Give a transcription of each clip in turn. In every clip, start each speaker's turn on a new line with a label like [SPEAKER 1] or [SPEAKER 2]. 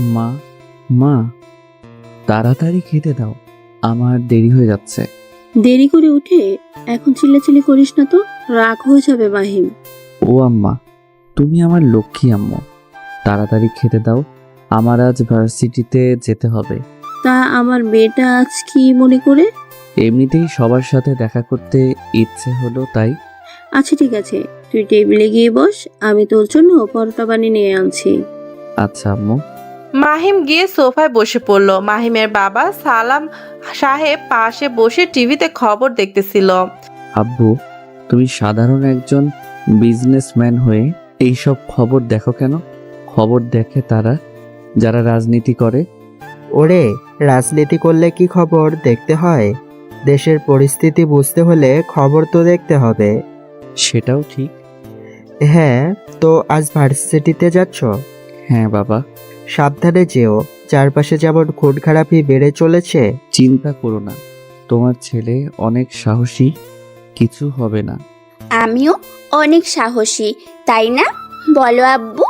[SPEAKER 1] মা, মা, তাড়াতাড়ি খেতে দাও, আমার দেরি হয়ে যাচ্ছে।
[SPEAKER 2] দেরি করে উঠে এখন চিল্লাচিল্লি করিস না তো, রাগ হয়ে যাবে মাহিম।
[SPEAKER 1] ও আম্মা, তুমি আমার লক্ষ্মী আম্মু, তাড়াতাড়ি খেতে দাও, আমার আজ ভার্সিটিতে যেতে হবে।
[SPEAKER 2] তা আমার মেয়েটা আজ কি মনে করে?
[SPEAKER 1] এমনিতেই সবার সাথে দেখা করতে ইচ্ছে হলো তাই।
[SPEAKER 2] আচ্ছা ঠিক আছে, তুই টেবিলে গিয়ে বস, আমি তোর জন্য পরোটা বানিয়ে নিয়ে আনছি।
[SPEAKER 1] আচ্ছা আম্মু।
[SPEAKER 3] মাহিম গিয়ে সোফায় বসে পড়ল। মাহিমের বাবা সালাম সাহেব পাশে বসে টিভিতে খবর দেখতেছিল।
[SPEAKER 1] আব্বু, তুমি সাধারণ একজন বিজনেসম্যান হয়ে এইসব খবর দেখো কেন? খবর দেখে তারা যারা রাজনীতি করে।
[SPEAKER 4] ওরে, রাজনীতি করলে কি খবর দেখতে হয়? দেশের পরিস্থিতি বুঝতে হলে খবর তো দেখতে হবে।
[SPEAKER 1] সেটাও ঠিক।
[SPEAKER 4] হ্যাঁ, তো আজ ভার্সিটিতে যাচ্ছ?
[SPEAKER 1] হ্যাঁ বাবা।
[SPEAKER 4] সাবধানে যেও, চারপাশে যেমন খুন খারাপি বেড়ে চলেছে।
[SPEAKER 1] চিন্তা করো না, তোমার ছেলে অনেক সাহসী, কিছু হবে না।
[SPEAKER 5] আমিও অনেক সাহসী, তাই না বলো আব্বু?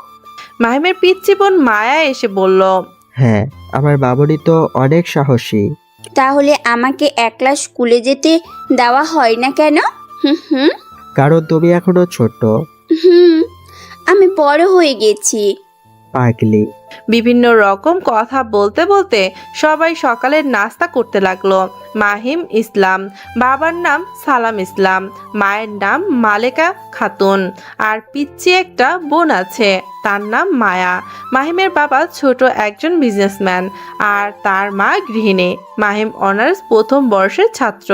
[SPEAKER 3] মাহিমের পিচ্চি বোন মায়া এসে বলল,
[SPEAKER 4] হ্যাঁ, আমার মামুনি তো অনেক সাহসী।
[SPEAKER 5] তাহলে আমাকে একলা স্কুলে যেতে দেওয়া হয় না কেন? হুম হুম
[SPEAKER 4] কারণ তুমি এখনো ছোট।
[SPEAKER 5] হুম আমি বড় হয়ে গেছি।
[SPEAKER 4] পাগলি।
[SPEAKER 3] বিভিন্ন রকম কথা বলতে বলতে সবাই সকালের নাস্তা করতে লাগলো। মাহিম ইসলাম, বাবার নাম সালাম ইসলাম, মায়ের নাম মালেকা খাতুন, আর পিচ্চি একটা বোন আছে, তার নাম মায়া। মাহিমের বাবা ছোট একজন বিজনেসম্যান আর তার মা গৃহিণী। মাহিম অনার্স প্রথম বর্ষের ছাত্র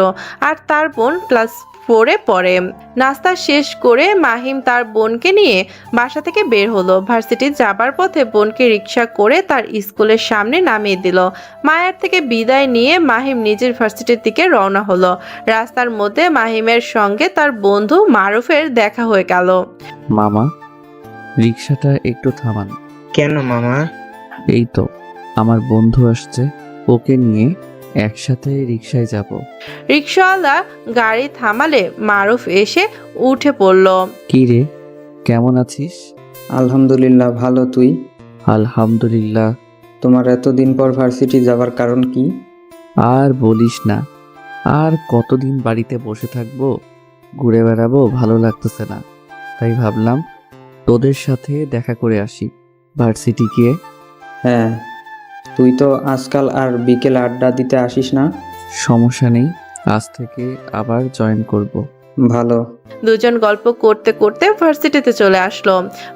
[SPEAKER 3] আর তার বোন ক্লাস 4-এ পড়ে। নাস্তা শেষ করে মাহিম তার বোনকে নিয়ে বাসা থেকে বের হলো। ভার্সিটি যাবার পথে বোনকে রিক্সা করে তার স্কুলের সামনে নামিয়ে দিল। মায়ার থেকে বিদায় নিয়ে মাহিম নিজের ভার্সিটির দিকে রওনা হলো। রাস্তার মধ্যে মাহিমের সঙ্গে তার বন্ধু মারুফের দেখা হয়ে গেল।
[SPEAKER 1] মামা, রিক্সাটা একটু থামান।
[SPEAKER 6] কেন মামা?
[SPEAKER 1] এই তো আমার বন্ধু আসছে, ওকে নিয়ে একসাথে রিক্সায় যাব।
[SPEAKER 3] রিক্সাওয়ালা গাড়ি থামালে মারুফ এসে উঠে পড়ল।
[SPEAKER 1] কি রে, কেমন আছিস?
[SPEAKER 6] আলহামদুলিল্লাহ, ভালো। তুই?
[SPEAKER 1] আলহামদুলিল্লাহ।
[SPEAKER 6] তোমার এতদিন পর ভার্সিটি যাবার কারণ কি?
[SPEAKER 1] আর বলিস না, আর কতদিন বাড়িতে বসে থাকবো, ঘুরে বেড়াবো, ভালো লাগতেছে না, তাই ভাবলাম তোদের সাথে দেখা করে আসি ভার্সিটি গিয়ে।
[SPEAKER 6] হ্যাঁ, তুই তো আজকাল আর বিকেল আড্ডা দিতে আসিস না।
[SPEAKER 1] সমস্যা নেই, আজ থেকে আবার জয়েন করব।
[SPEAKER 6] ভালো।
[SPEAKER 3] দুজন গল্প করতে করতে ভার্সিটিতে চলে আসলো।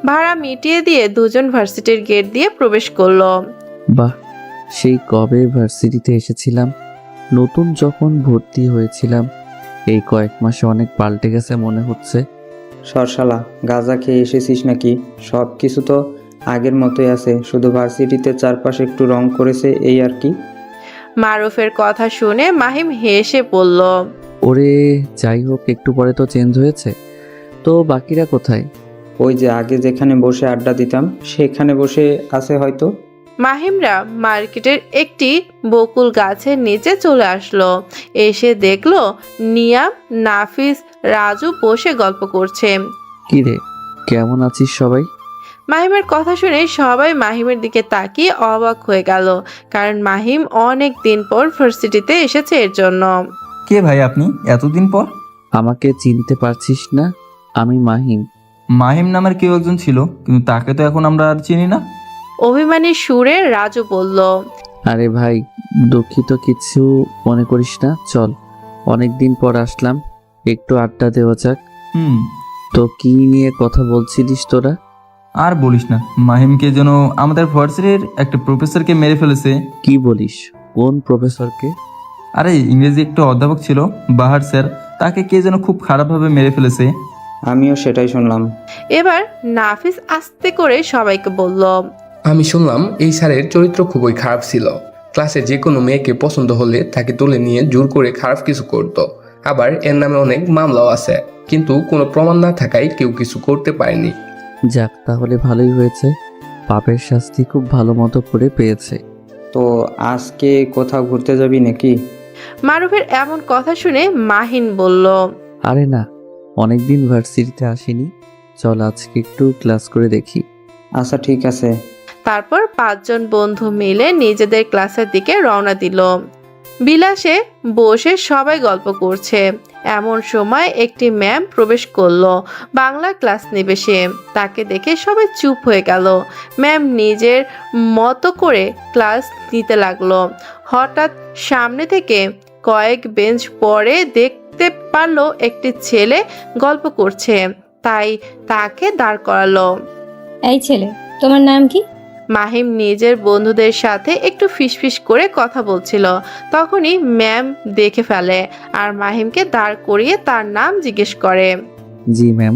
[SPEAKER 3] ভাড়া মিটিয়ে দিয়ে দুজন ভার্সিটির গেট দিয়ে প্রবেশ করলো।
[SPEAKER 1] বাহ, সেই কবে ভার্সিটিতে এসেছিলাম, নতুন যখন ভর্তি হয়েছিলাম, এই কয়েক মাসে অনেক পাল্টে গেছে মনে হচ্ছে।
[SPEAKER 6] সরসালা, গাঁজা খেয়ে এসেছিস নাকি? সব কিছু তো আগের মতোই আছে, শুধু ভার্সিটিতে চারপাশে একটু রং করেছে, এই আর কি।
[SPEAKER 3] মারুফের কথা শুনে মাহিম হেসে বলল,
[SPEAKER 1] ওরে যাই হোক, একটু পরে তো চেঞ্জ হয়েছে, তো বাকিরা কোথায়?
[SPEAKER 6] ওই যে আগে যেখানে বসে আড্ডা দিতাম সেখানে বসে আছে হয়তো।
[SPEAKER 3] মাহিমরা মার্কেটের একটি বকুল গাছের নিচে চলে আসলো। এসে দেখলো নিয়াম, নাফিস, রাজু বসে গল্প করছে।
[SPEAKER 1] কি রে, কেমন আছিস সবাই?
[SPEAKER 3] মাহিমের কথা শুনে সবাই মাহিমের দিকে তাকিয়ে অবাক হয়ে গেল, কারণ মাহিম অনেক দিন পর ভার্সিটিতে এসেছে এর জন্য।
[SPEAKER 7] কে ভাই আপনি এতদিন পর?
[SPEAKER 1] আমাকে চিনতে পারছিস না? আমি মাহিম।
[SPEAKER 7] মাহিম নামের কেউ একজন ছিল, কিন্তু তাকে তো এখন আমরা আর চিনি না।
[SPEAKER 3] অভিমানী সুরে রাজু বলল,
[SPEAKER 1] আরে ভাই, দুঃখিত, কিছু মনে করিস না, চল, অনেক দিন পর আসলাম, একটু আড্ডা দেওয়া যাক।
[SPEAKER 7] হুম।
[SPEAKER 1] তো কি নিয়ে কথা বলছিলিস তোরা?
[SPEAKER 7] আর বলিস না, মাহিমকে যেন আমাদের ভার্সিটির একটা প্রফেসরকে মেরে ফেলেছে।
[SPEAKER 1] কি বলিস, কোন প্রফেসরকে?
[SPEAKER 7] আরে ইংরেজি একটা অধ্যাপক ছিল, বাহার স্যার, তাকে কে যেন খুব খারাপভাবে মেরে ফেলেছে।
[SPEAKER 6] আমিও সেটাই শুনলাম।
[SPEAKER 3] এবার নাফিস আস্তে করে সবাইকে বলল,
[SPEAKER 8] আমি শুনলাম এই স্যারের চরিত্র খুবই খারাপ ছিল। ক্লাসে যে কোনো মেয়েকে পছন্দ হলে তাকে তুলে নিয়ে জোর করে খারাপ কিছু করত। আবার এর নামে অনেক মামলাও আছে, কিন্তু কোনো প্রমাণ না থাকায় কেউ কিছু করতে পারেনি।
[SPEAKER 1] যাক, তাহলে ভালোই হয়েছে, পাপের শাস্তি খুব ভালো মতো করে পেয়েছে।
[SPEAKER 6] তো আজকে কোথাও ঘুরতে যাবি নাকি?
[SPEAKER 3] মারুফের এমন কথা শুনে মাহিন বলল,
[SPEAKER 1] আরে না, অনেকদিন ভার্সিটিতে আসিনি, চল আজকে একটু ক্লাস করে দেখি।
[SPEAKER 6] আচ্ছা ঠিক আছে।
[SPEAKER 3] তারপর 5 জন বন্ধু মিলে নিজেদের ক্লাসের দিকে রওনা দিল। বিলাসে বসে সবাই গল্প করছে। এমন সময় একটি ম্যাম প্রবেশ করলো। বাংলা ক্লাস নেবে সে। তাকে দেখে সবাই চুপ হয়ে গেল। ম্যাম নিজের মতো করে ক্লাস নিতে লাগলো। হঠাৎ সামনে থেকে কয়েক বেঞ্চ পরে দেখতে পারলো একটি ছেলে গল্প করছে, তাই তাকে দাঁড় করালো।
[SPEAKER 9] এই ছেলে, তোমার নাম কি?
[SPEAKER 3] মাহিম নিজের বন্ধুদের সাথে একটু ফিসফিস করে কথা বলছিল। তখনই ম্যাম দেখে ফেলে আর মাহিমকে দাঁড় করিয়ে তার নাম জিজ্ঞেস করে।
[SPEAKER 1] জি ম্যাম,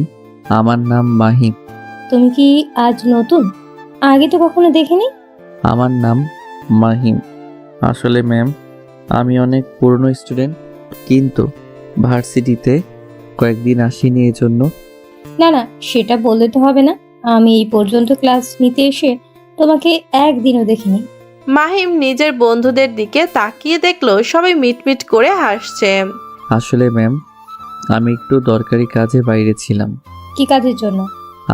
[SPEAKER 1] আমার নাম মাহিম।
[SPEAKER 9] তুমি কি আজ নতুন? আগে তো কখনো দেখিনি।
[SPEAKER 1] আমার নাম মাহিম। আসলে ম্যাম, আমি অনেক পুরনো স্টুডেন্ট, কিন্তু ভার্সিটিতে কয়েকদিন আসিনি, এই জন্য।
[SPEAKER 9] না না, সেটা বললে তো হবে না। আমি এই পর্যন্ত ক্লাস নিতে এসে তোমাকে একদিনও দেখিনি।
[SPEAKER 3] মাহিম নিজের বন্ধুদের দিকে তাকিয়ে দেখলো সবাই মিটমিট করে হাসছে।
[SPEAKER 1] আসলে ম্যাম, আমি একটু দরকারি কাজে বাইরে ছিলাম।
[SPEAKER 9] কি কাজের জন্য?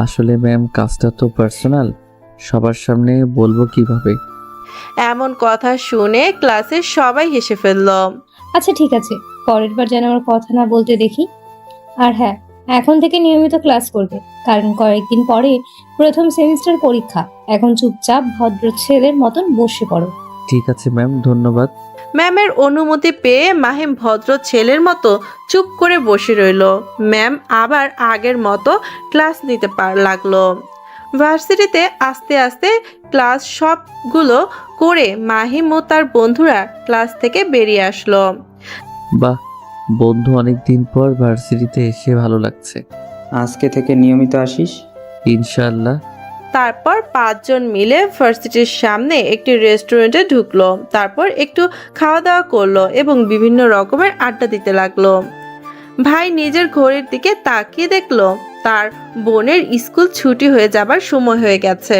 [SPEAKER 1] আসলে ম্যাম, কাজটা তো পার্সোনাল, সবার সামনে বলবো কিভাবে।
[SPEAKER 3] এমন কথা শুনে ক্লাসের সবাই হেসে ফেলল।
[SPEAKER 9] আচ্ছা ঠিক আছে, পরের বার যেন আমার কথা না বলতে দেখি। আর হ্যাঁ, এখন থেকে নিয়মিত ক্লাস করবে, কারণ কয়েকদিন পরে প্রথম সেমিস্টার পরীক্ষা। এখন চুপচাপ ভদ্র ছেলের মতন বসে পড়ো।
[SPEAKER 1] ঠিক আছে ম্যাম, ধন্যবাদ।
[SPEAKER 3] ম্যামের অনুমতি পেয়ে মাহিম ভদ্র ছেলের মতো চুপ করে বসে রইল। ম্যাম আবার আগের মতো ক্লাস নিতে লাগলো। ভার্সিটিতে আস্তে আস্তে ক্লাস সবগুলো করে মাহিম ও তার বন্ধুরা ক্লাস থেকে বেরিয়ে আসলো।
[SPEAKER 1] বাহ, বন্ধু, অনেক দিন পর ভার্সিটিতে এসে ভালো লাগছে।
[SPEAKER 6] আজকে থেকে নিয়মিত আসিস?
[SPEAKER 1] ইনশাআল্লাহ।
[SPEAKER 3] তারপর 5 জন মিলে ভার্সিটির সামনে একটি রেস্টুরেন্টে ঢুকলো। তারপর একটু খাওয়া দাওয়া করলো এবং বিভিন্ন রকমের আড্ডা দিতে লাগলো। ভাই নিজের ঘড়ির দিকে তাকিয়ে দেখলো তার বোনের স্কুল ছুটি হয়ে যাবার সময় হয়ে গেছে।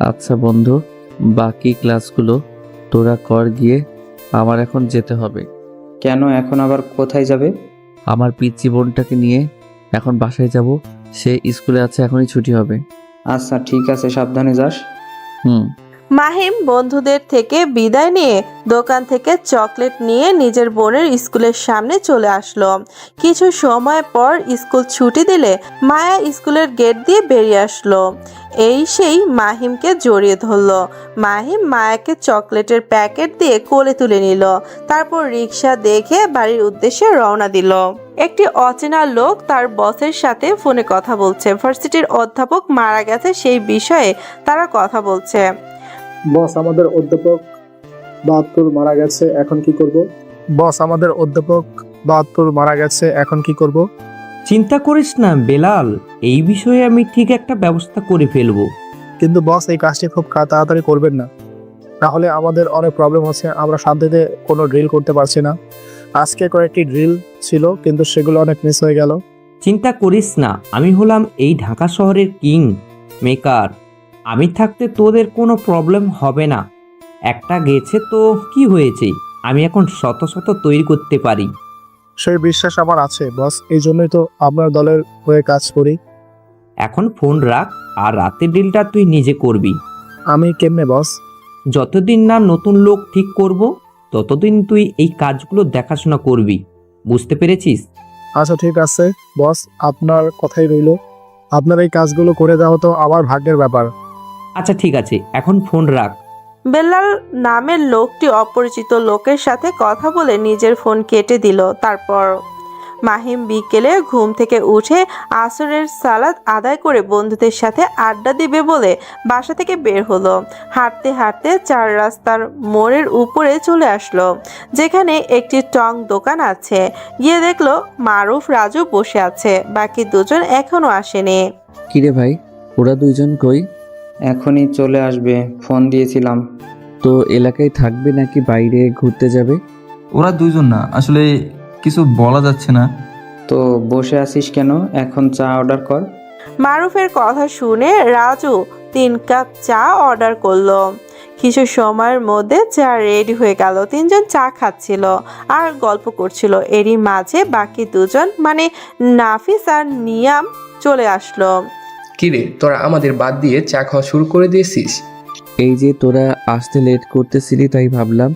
[SPEAKER 1] আচ্ছা বন্ধু, বাকি ক্লাসগুলো তোরা কর গিয়ে, আমার এখন যেতে হবে।
[SPEAKER 6] কেন, এখন আবার কোথায় যাবে?
[SPEAKER 1] আমার পিচ্চি বোনটাকে নিয়ে এখন বাসায় যাব। সে স্কুলে আছে, এখনই ছুটি হবে।
[SPEAKER 6] আচ্ছা ঠিক আছে, সাবধানে যাস।
[SPEAKER 1] হুম।
[SPEAKER 3] মাহিম বন্ধুদের থেকে বিদায় নিয়ে দোকান থেকে চকলেট নিয়ে নিজের বোনের স্কুলের সামনে চলে আসলো। কিছু সময় পর স্কুল ছুটি দিলে মায়া স্কুলের গেট দিয়ে বেরিয়ে আসলো। এই সেই মাহিমকে জড়িয়ে ধরলো। মাহিম মায়াকে চকলেটের প্যাকেট দিয়ে কোলে তুলে নিল। তারপর রিক্সা দেখে বাড়ির উদ্দেশ্যে রওনা দিল। একটি অচেনা লোক তার বসের সাথে ফোনে কথা বলছে। ভার্সিটির অধ্যাপক মারা গেছে সেই বিষয়ে তারা কথা বলছে।
[SPEAKER 10] বস, আমাদের অধ্যাপক 72 মারা গেছে, এখন কি করব? বস, আমাদের অধ্যাপক 72 মারা গেছে, এখন কি করব?
[SPEAKER 11] চিন্তা করিস না বেলাল, এই বিষয়ে আমি ঠিক একটা ব্যবস্থা করে ফেলবো।
[SPEAKER 10] কিন্তু বস, এই কাজটি খুব তাড়াতাড়ি করবেন না, তাহলে আমাদের অনেক প্রবলেম হচ্ছে। আমরা শান্তিতে কোনো ড্রিল করতে পারছি না। আজকে কয়েকটি ড্রিল ছিল, কিন্তু সেগুলো অনেক মিস হয়ে গেল।
[SPEAKER 11] চিন্তা করিস না, আমি হলাম এই ঢাকা শহরের কিং মেকার। আমি থাকতে তোদের কোনো প্রবলেম হবে না। একটা গেছে তো কি হয়েছে, আমি এখন শত শত তৈরি করতে পারি।
[SPEAKER 10] সেই বিশ্বাস আমার আছে বস, এই জন্যই তো আপনার দলের হয়ে কাজ করি।
[SPEAKER 11] এখন ফোন রাখ, আর রাতের ডিলটা তুই নিজে করবি।
[SPEAKER 10] আমি কেমনে বস?
[SPEAKER 11] যতদিন না নতুন লোক ঠিক করব, ততদিন তুই এই কাজগুলো দেখাশোনা করবি, বুঝতে পেরেছিস?
[SPEAKER 10] আচ্ছা ঠিক আছে বস, আপনার কথাই রইল। আপনার এই কাজগুলো করে দেওয়া তো আমার ভাগ্যের ব্যাপার।
[SPEAKER 11] আচ্ছা ঠিক আছে, এখন ফোন রাখ।
[SPEAKER 3] বেলাল নামের লোকটি অপরিচিত লোকের সাথে কথা বলে নিজের ফোন কেটে দিল। তারপর মাহিম বিকেলে ঘুম থেকে উঠে আসরের সালাত আদায় করে বন্ধুদের সাথে আড্ডা দিবে বলে বাসা থেকে বের হলো। হাঁটতে হাঁটতে 4 রাস্তার মোড়ের উপরে চলে আসলো, যেখানে একটি টং দোকান আছে। গিয়ে দেখলো মারুফ, রাজু বসে আছে, বাকি 2 জন এখনো আসেনি।
[SPEAKER 1] কিরে ভাই, ওরা 2 জন কই?
[SPEAKER 6] এখনই চলে আসবে, ফোন দিয়েছিলাম।
[SPEAKER 1] তো এলাকায় থাকবে নাকি বাইরে ঘুরতে যাবে?
[SPEAKER 7] ওরা 2 জন না, আসলে কিছু বলা যাচ্ছে না।
[SPEAKER 6] তো বসে আছিস কেন, এখন চা অর্ডার কর।
[SPEAKER 3] মারুফের কথা শুনে রাজু 3 কাপ চা অর্ডার করলো। কিছু সময়ের মধ্যে চা রেডি হয়ে গেল। 3 জন চা খাচ্ছিল আর গল্প করছিল। এরই মাঝে বাকি 2 জন মানে নাফিস আর নিয়াম চলে আসলো।
[SPEAKER 8] কিরে, তোরা আমাদের বাদ দিয়ে চা খাওয়া শুরু করে দিয়েছিস?
[SPEAKER 1] এই যে তোরা আসতে লেট করতেছিলি তাই ভাবলাম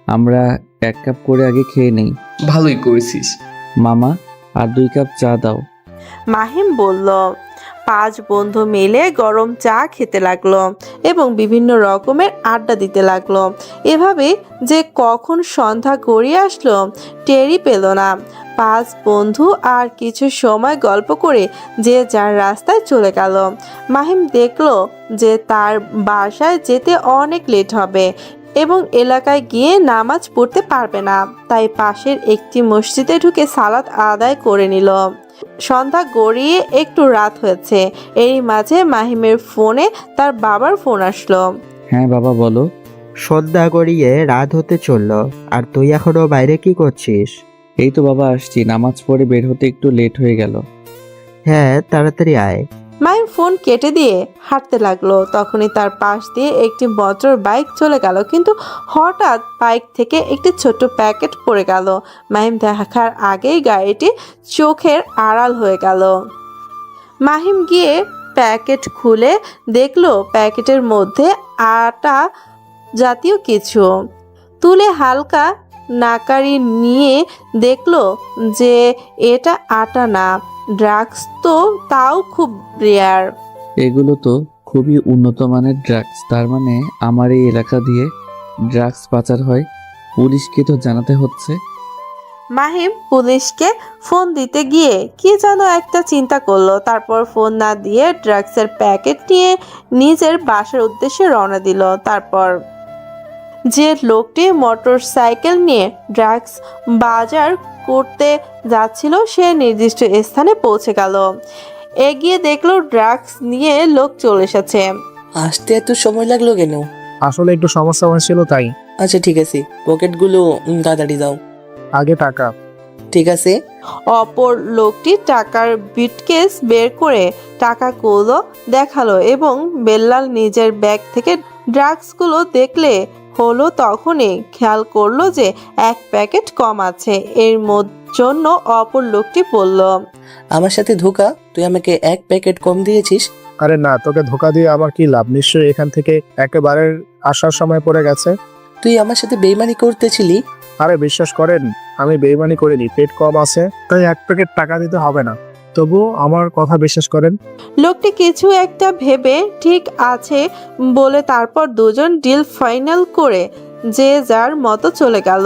[SPEAKER 1] আমরা 1 কাপ করে আগে খেয়ে নেই।
[SPEAKER 8] ভালোই করেছিস।
[SPEAKER 1] মামা আর 2 কাপ চা দাও।
[SPEAKER 3] মাহিম বলল। 5 বন্ধু মিলে গরম চা খেতে লাগলো এবং বিভিন্ন রকমের আড্ডা দিতে লাগলো। এভাবে যে কখন সন্ধ্যা গড়িয়ে আসলো টেরই পেল না। 5 বন্ধু আর কিছু সময় গল্প করে যে যার রাস্তায় চলে গেল। মাহিম দেখলো যে তার বাসায় যেতে অনেক লেট হবে এবং এলাকায় গিয়ে নামাজ পড়তে পারবে না, তাই পাশের একটি মসজিদে ঢুকে সালাত আদায় করে নিল। সন্ধ্যা গড়িয়ে একটু রাত হয়েছে। এরই মাঝে মাহিমের ফোনে তার বাবার ফোন আসলো।
[SPEAKER 1] হ্যাঁ বাবা বলো।
[SPEAKER 4] সন্ধ্যা গড়িয়ে রাত হতে চললো, আর তুই এখনো বাইরে কি করছিস?
[SPEAKER 1] এই তো বাবা আসছি, নামাজ পড়ে বের হতে একটু লেট হয়ে গেল।
[SPEAKER 4] হ্যাঁ, তাড়াতাড়ি আয়।
[SPEAKER 3] মাহিম ফোন কেটে দিয়ে হাঁটতে লাগলো। তখনই তার পাশ দিয়ে একটি মোটর বাইক চলে গেল, কিন্তু হঠাৎ বাইক থেকে একটি ছোট্ট প্যাকেট পড়ে গেল। মাহিম দেখার আগেই গাড়িটি চোখের আড়াল হয়ে গেল। মাহিম গিয়ে প্যাকেট খুলে দেখলো প্যাকেটের মধ্যে আটা জাতীয় কিছু। তুলে হালকা নাকারি নিয়ে দেখলো যে এটা আটা না, ড্রাগস, তো তাও খুব রেয়ার।
[SPEAKER 1] এগুলো তো খুবই উন্নত মানের ড্রাগস, তার মানে আমার এই এলাকা দিয়ে ড্রাগস পাচার হয়, পুলিশকে তো জানাতে হচ্ছে।
[SPEAKER 3] মাহিম পুলিশকে ফোন দিতে গিয়ে কি যেন একটা চিন্তা করলো। তারপর ফোন না দিয়ে ড্রাগসের প্যাকেট নিয়ে নিজের বাসার উদ্দেশ্যে রওনা দিল। তারপর যে লোকটি মোটর সাইকেল নিয়ে ড্রাগস বাজার করতে যাচ্ছিল সে নির্দিষ্ট স্থানে পৌঁছে গেল। এগিয়ে দেখলো ড্রাগস নিয়ে লোক চলে এসেছে।
[SPEAKER 12] আসতে এত সময় লাগলো কেন?
[SPEAKER 10] আসলে একটু সমস্যা হয়েছিল তাই।
[SPEAKER 12] আচ্ছা ঠিক আছে, পকেটগুলো তাড়াতাড়ি দাও।
[SPEAKER 10] আগে টাকা।
[SPEAKER 12] ঠিক আছে।
[SPEAKER 3] অপর লোকটি টাকার বিটকেস বের করে টাকাগুলো দেখালো এবং বেল্লাল নিজের ব্যাগ থেকে ড্রাগসগুলো দেখলে হলো তখনই খেয়াল করলো যে 1 প্যাকেট কম আছে। এর জন্য অপর লোকটি বলল,
[SPEAKER 12] আমার সাথে ধোকা, তুই আমাকে 1 প্যাকেট কম দিয়েছিস।
[SPEAKER 10] আরে না, তোকে ধোকা দিয়ে আমার কি লাভ? নিশ্চয়ই এখান থেকে একেবারে আসার সময় পড়ে গেছে।
[SPEAKER 12] তুই আমার সাথে বেইমানি করতেছিলি।
[SPEAKER 10] আরে বিশ্বাস করেন, আমি বেইমানি করিনি, পেট কম আছে তাই 1 প্যাকেট টাকা দিতে হবে না। তবু আমার কথা বিশ্বাস করেন।
[SPEAKER 3] লোকটি কিছু একটা ভেবে ঠিক আছে বলে তারপর দুজন ডিল ফাইনাল করে যে যার মতো চলে গেল।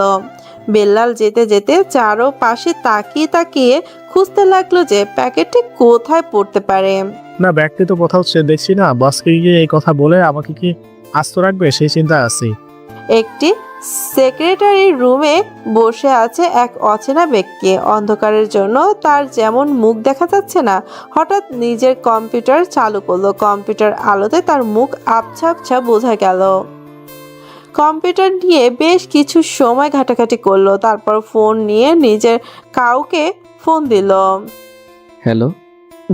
[SPEAKER 3] বেল্লাল যেতে যেতে চারো পাশে তাকিয়ে তাকিয়ে খুঁজতে লাগলো যে প্যাকেটটি কোথায় পড়তে পারে।
[SPEAKER 10] না, ব্যক্তি তো কোথাও দেখছি না। বসকে গিয়ে এই কথা বলে আমাকে কি আস্ত রাখবে সেই চিন্তা আছে।
[SPEAKER 3] একটি সেক্রেটারি রুমে বসে আছে এক অচেনা ব্যক্তি। অন্ধকারের জন্য তার যেমন মুখ দেখা যাচ্ছে না। হঠাৎ নিজের কম্পিউটার চালু করলো। কম্পিউটার আলোতে তার মুখ আবছা আবছা বোঝা গেল। কম্পিউটার নিয়ে বেশ কিছু সময় ঘাটাঘাটি করলো। তারপর ফোন নিয়ে নিজের কাউকে ফোন দিল।
[SPEAKER 1] হ্যালো।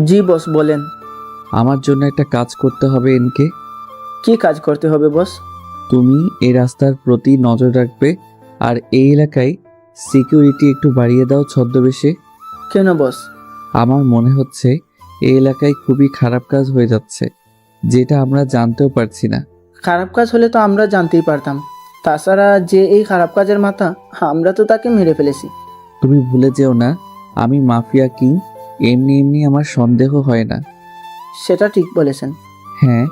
[SPEAKER 13] জি বস, বলেন।
[SPEAKER 1] আমার জন্য একটা কাজ করতে হবে এনকে।
[SPEAKER 13] কি কাজ করতে হবে বস?
[SPEAKER 1] তুমি এই রাস্তার প্রতি নজর রাখবে আর এই এলাকায় সিকিউরিটি একটু বাড়িয়ে দাও ছদ্মবেশে।
[SPEAKER 13] কেন বস?
[SPEAKER 1] আমার মনে হচ্ছে এই এলাকায় খুবই খারাপ কাজ হয়ে যাচ্ছে, যেটা আমরা জানতেও পারছি না।
[SPEAKER 13] খারাপ কাজ হলে তো আমরা জানতেই পারতাম। তাছাড়া যে এই খারাপ কাজের মাথা, আমরা তো তাকে মেরে ফেলেছি।
[SPEAKER 1] তুমি ভুলে যেও না আমি মাফিয়া কিং, এমনি এমনি আমার সন্দেহ হয় না।
[SPEAKER 13] সেটা ঠিক বলেছেন।
[SPEAKER 1] হ্যাঁ,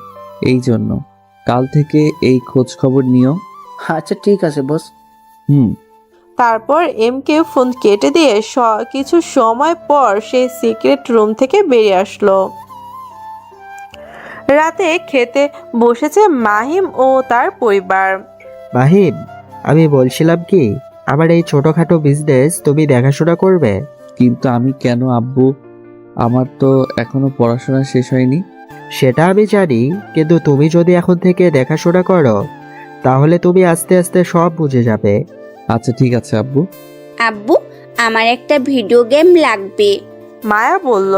[SPEAKER 1] এই জন্য কাল থেকে এই খোঁজ খবর নিও।
[SPEAKER 13] আচ্ছা ঠিক আছে বস।
[SPEAKER 3] তারপর এমকে ফোন কেটে দিয়ে কিছু সময় পর সে সিক্রেট রুম থেকে বেরিয়ে আসলো। রাতে খেতে বসেছে মাহিম ও তার পরিবার।
[SPEAKER 4] মাহিম, আমি বলছিলাম কি, আমার এই ছোটখাটো বিজনেস তুমি দেখাশোনা করবে।
[SPEAKER 1] কিন্তু আমি কেন আব্বু? আমার তো এখনো পড়াশোনা শেষ হয়নি।
[SPEAKER 4] সেটা আমি জানি, কিন্তু তুমি যদি এখন থেকে দেখাশোনা করো তাহলে তুমি আস্তে আস্তে সব বুঝে যাবে।
[SPEAKER 1] আচ্ছা ঠিক আছে আব্বু।
[SPEAKER 5] আব্বু, আমার একটা ভিডিও গেম লাগবে।
[SPEAKER 3] মায়া বলল,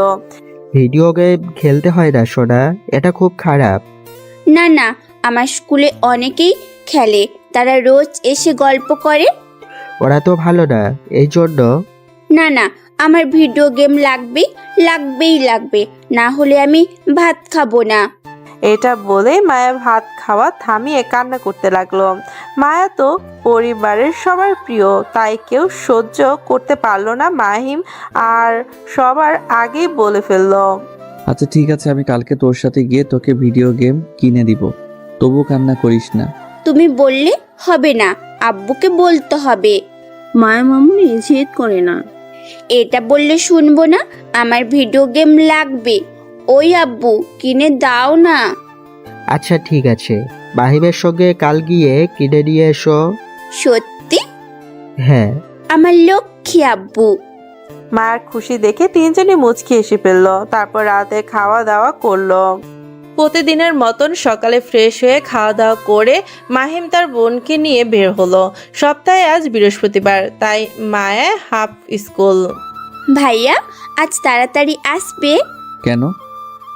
[SPEAKER 4] ভিডিও গেম খেলতে হয় না সোনা, এটা খুব খারাপ।
[SPEAKER 5] না না, আমার স্কুলে অনেকেই খেলে, তারা রোজ এসে গল্প করে।
[SPEAKER 4] ওরা তো ভালো না, এই জন্য।
[SPEAKER 5] না না, আমার ভিডিও গেম লাগবেই লাগবে, না হলে আমি ভাত খাবো না।
[SPEAKER 3] এটা বলেই মায়া ভাত খাওয়া থামিয়ে কান্না করতে লাগলো। মায়া তো পরিবারের সবার প্রিয়, তাই কেউ সহ্য করতে পারলো না মাহিম আর সবার আগেই বলে ফেললো,
[SPEAKER 1] আচ্ছা ঠিক আছে, আমি কালকে তোর সাথে গিয়ে তোকে ভিডিও গেম কিনে দিব, তবু কান্না করিস না।
[SPEAKER 5] তুমি বললে হবে না, আব্বুকে বলতে হবে।
[SPEAKER 2] মায়া মামুনি জেদ করে না।
[SPEAKER 5] এটা বললে শুনবো না, আমার ভিডিও গেম লাগবে। ওই আব্বু কিনে দাও না।
[SPEAKER 4] আচ্ছা ঠিক আছে, মাহিমের সঙ্গে কাল গিয়ে কিনে নিয়ে এসো।
[SPEAKER 5] সত্যি?
[SPEAKER 4] হ্যাঁ।
[SPEAKER 5] আমার লক্ষ্মী আব্বু।
[SPEAKER 3] মায়ের খুশি দেখে তিনজনই মুচকি এসে ফেললো। তারপর রাতে খাওয়া দাওয়া করলো। প্রতিদিনের মতন সকালে ফ্রেশ হয়ে খাওয়া দাওয়া করে মাহিম তার বোনকে নিয়ে বের হলো। সপ্তাহে আজ বৃহস্পতিবার, তাই মায়া হাফ স্কুল।
[SPEAKER 5] ভাইয়া আজ তাড়াতাড়ি আসবে?
[SPEAKER 1] কেন?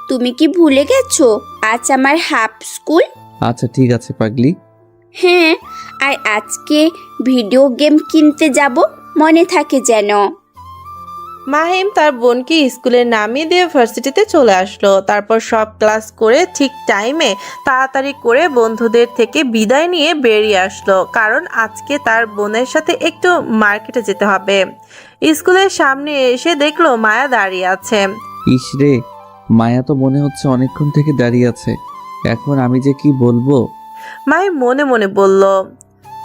[SPEAKER 5] তুমি কি ভুলে গেছো আজ আমার হাফ স্কুল?
[SPEAKER 1] আচ্ছা ঠিক আছে পাগলি।
[SPEAKER 5] হ্যাঁ, আর আজকে ভিডিও গেম কিনতে যাব, মনে থাকে যেন।
[SPEAKER 3] মাহিম তার বোনকে স্কুলে নামিয়ে দিয়ে ভার্সিটিতে চলে আসলো। তারপর সব ক্লাস করে ঠিক টাইমে তাড়াতাড়ি করে বন্ধুদের থেকে বিদায় নিয়ে বেরিয়ে আসলো, কারণ আজকে তার বোনের সাথে একটু মার্কেটে যেতে হবে। স্কুলের সামনে এসে দেখলো মায়া দাঁড়িয়ে আছে।
[SPEAKER 1] ইস রে, মায়া তো মনে হচ্ছে অনেকক্ষণ থেকে দাঁড়িয়ে আছে, এখন আমি যে কি বলবো।
[SPEAKER 3] মাহিম মনে মনে বলল,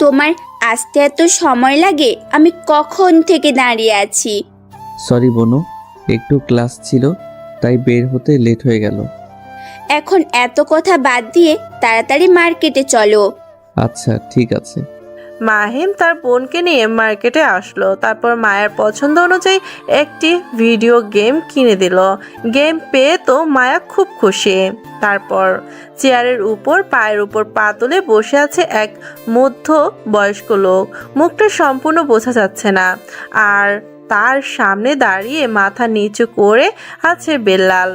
[SPEAKER 5] তোমার আসতে এত সময় লাগে? আমি কখন থেকে দাঁড়িয়ে আছি।
[SPEAKER 1] সরি বনু, একটু ক্লাস ছিল তাই বের হতে লেট হয়ে গেল।
[SPEAKER 5] এখন এত কথা বাদ দিয়ে তাড়াতাড়ি মার্কেটে চলো।
[SPEAKER 1] আচ্ছা ঠিক আছে।
[SPEAKER 3] মাহিম তার বোনকে নিয়ে মার্কেটে আসলো। তারপর মায়ের পছন্দ অনুযায়ী একটি ভিডিও গেম কিনে দিল। গেম পেয়ে তো মায়া খুব খুশি। তারপর চেয়ারের উপর পায়ের উপর পা তুলে বসে আছে এক মধ্য বয়স্ক লোক। মুখটা সম্পূর্ণ বোঝা যাচ্ছে না, আর তার সামনে দাঁড়িয়ে মাথা নিচু করে আছে বেল্লাল।